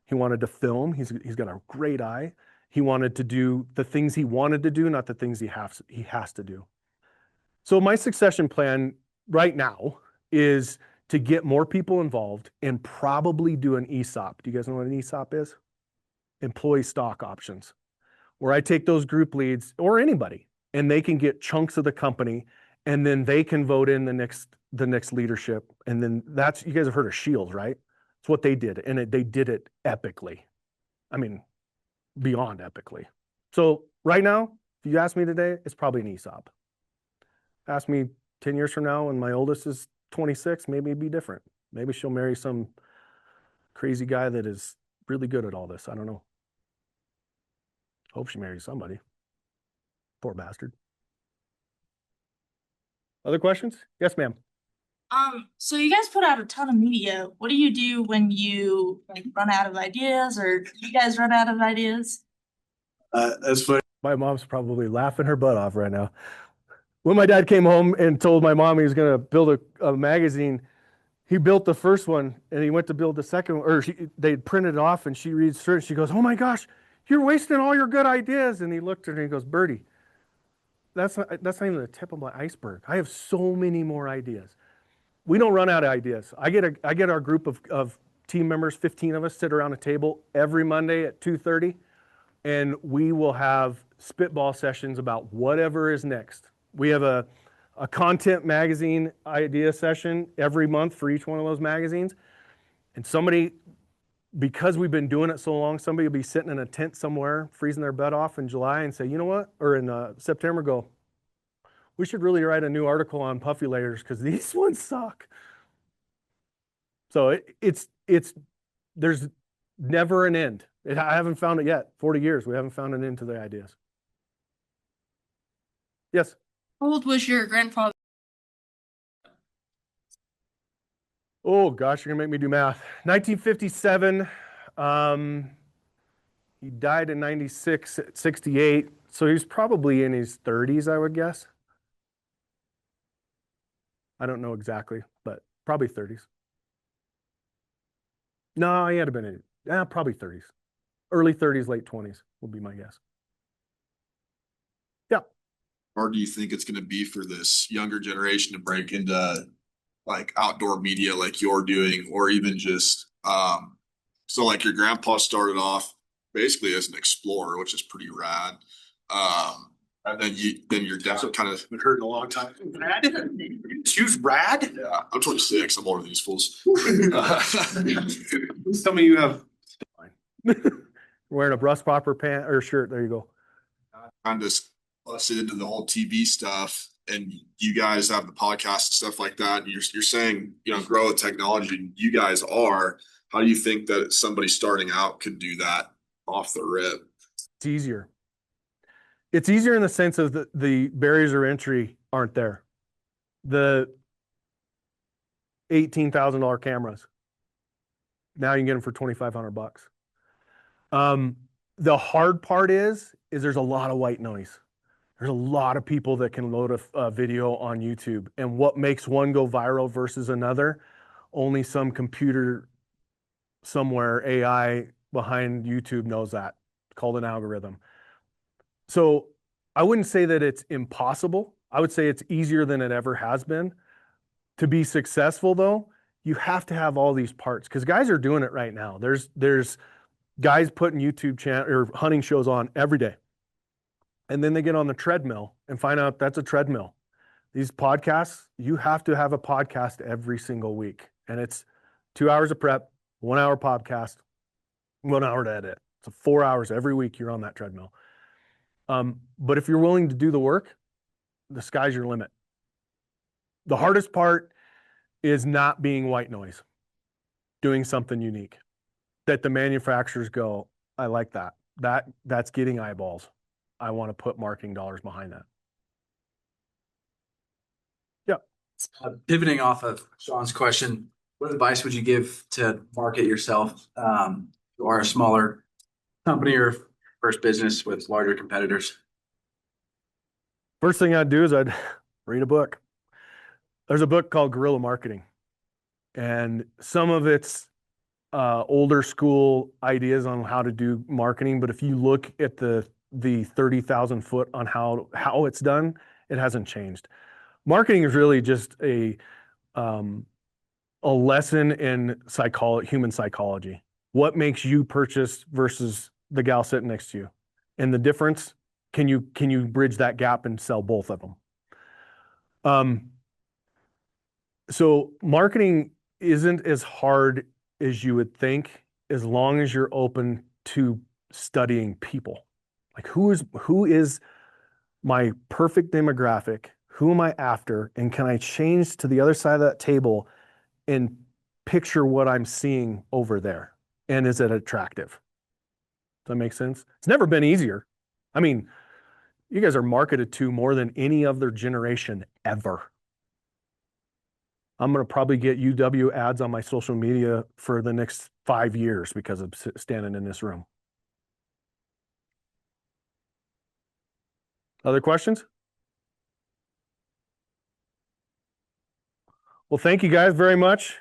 He wanted to film. He's got a great eye. He wanted to do the things he wanted to do, not the things he has to do. So my succession plan right now is to get more people involved and probably do an ESOP. Do you guys know what an ESOP is? Employee stock options, where I take those group leads or anybody, and they can get chunks of the company, and then they can vote in the next leadership. And then you guys have heard of Shields, right? It's what they did, and they did it epically. I mean, beyond epically. So right now, if you ask me today, it's probably an ESOP. Ask me 10 years from now, and my oldest is 26, maybe it'd be different. Maybe she'll marry some crazy guy that is really good at all this. I don't know. Hope she marries somebody. Poor bastard. Other questions? Yes, ma'am. So you guys put out a ton of media. What do you do when you run out of ideas, or you guys run out of ideas? That's funny. My mom's probably laughing her butt off right now. When my dad came home and told my mom he was going to build a magazine, he built the first one and he went to build the second one, or they printed it off, and she reads through it. She goes, "Oh my gosh, you're wasting all your good ideas." And he looked at her and he goes, "Birdie, that's not even the tip of my iceberg. I have so many more ideas." We don't run out of ideas. I get our group of team members, 15 of us, sit around a table every Monday at 2:30, and we will have spitball sessions about whatever is next. We have a content magazine idea session every month for each one of those magazines. And somebody, because we've been doing it so long, somebody will be sitting in a tent somewhere, freezing their butt off in July, and say, you know what? Or in September, go, we should really write a new article on puffy layers because these ones suck. So there's never an end. I haven't found it yet. 40 years, we haven't found an end to the ideas. Yes? How old was your grandfather? Oh gosh, you're gonna make me do math. 1957. He died in 96, 68. So he was probably in his 30s, I would guess. I don't know exactly, but probably 30s. No, he had been in probably 30s. Early 30s, late 20s would be my guess. Yeah. hard do you think it's gonna be for this younger generation to break into like outdoor media like you're doing, or even just so like your grandpa started off basically as an explorer, which is pretty rad. And then your dad kind of been hurting a long time. Rad? Choose rad? Yeah, I'm 26. I'm older than these fools. Tell me you have. Wearing a breast popper pant or shirt. There you go. Kind of busted into the whole TV stuff, and you guys have the podcast and stuff like that. And you're saying, you know, grow the technology. You guys are. How do you think that somebody starting out could do that off the rip? It's easier. It's easier in the sense of the barriers of entry aren't there. The $18,000 cameras. Now you can get them for $2,500. The hard part is there's a lot of white noise. There's a lot of people that can load a video on YouTube, and what makes one go viral versus another, only some computer somewhere, AI behind YouTube knows that. It's called an algorithm. So I wouldn't say that it's impossible. I would say it's easier than it ever has been. To be successful though, you have to have all these parts, because guys are doing it right now. There's guys putting YouTube channel or hunting shows on every day. And then they get on the treadmill and find out that's a treadmill. These podcasts, you have to have a podcast every single week. And it's 2 hours of prep, 1 hour podcast, 1 hour to edit. So 4 hours every week you're on that treadmill. But if you're willing to do the work, the sky's your limit. The hardest part is not being white noise, doing something unique that the manufacturers go, I like that. That's getting eyeballs. I want to put marketing dollars behind that. Yeah. Pivoting off of Sean's question, what advice would you give to market yourself or a smaller company or first business with larger competitors? First thing I'd do is I'd read a book. There's a book called Guerrilla Marketing, and some of it's older school ideas on how to do marketing. But if you look at the 30,000 foot on how it's done, it hasn't changed. Marketing is really just a lesson in human psychology. What makes you purchase versus the gal sitting next to you, and the difference. Can you bridge that gap and sell both of them? So marketing isn't as hard as you would think, as long as you're open to studying people. Like who is my perfect demographic? Who am I after? And can I change to the other side of that table and picture what I'm seeing over there? And is it attractive? Does that make sense? It's never been easier. I mean, you guys are marketed to more than any other generation ever. I'm going to probably get UW ads on my social media for the next 5 years because of standing in this room. Other questions? Well, thank you guys very much.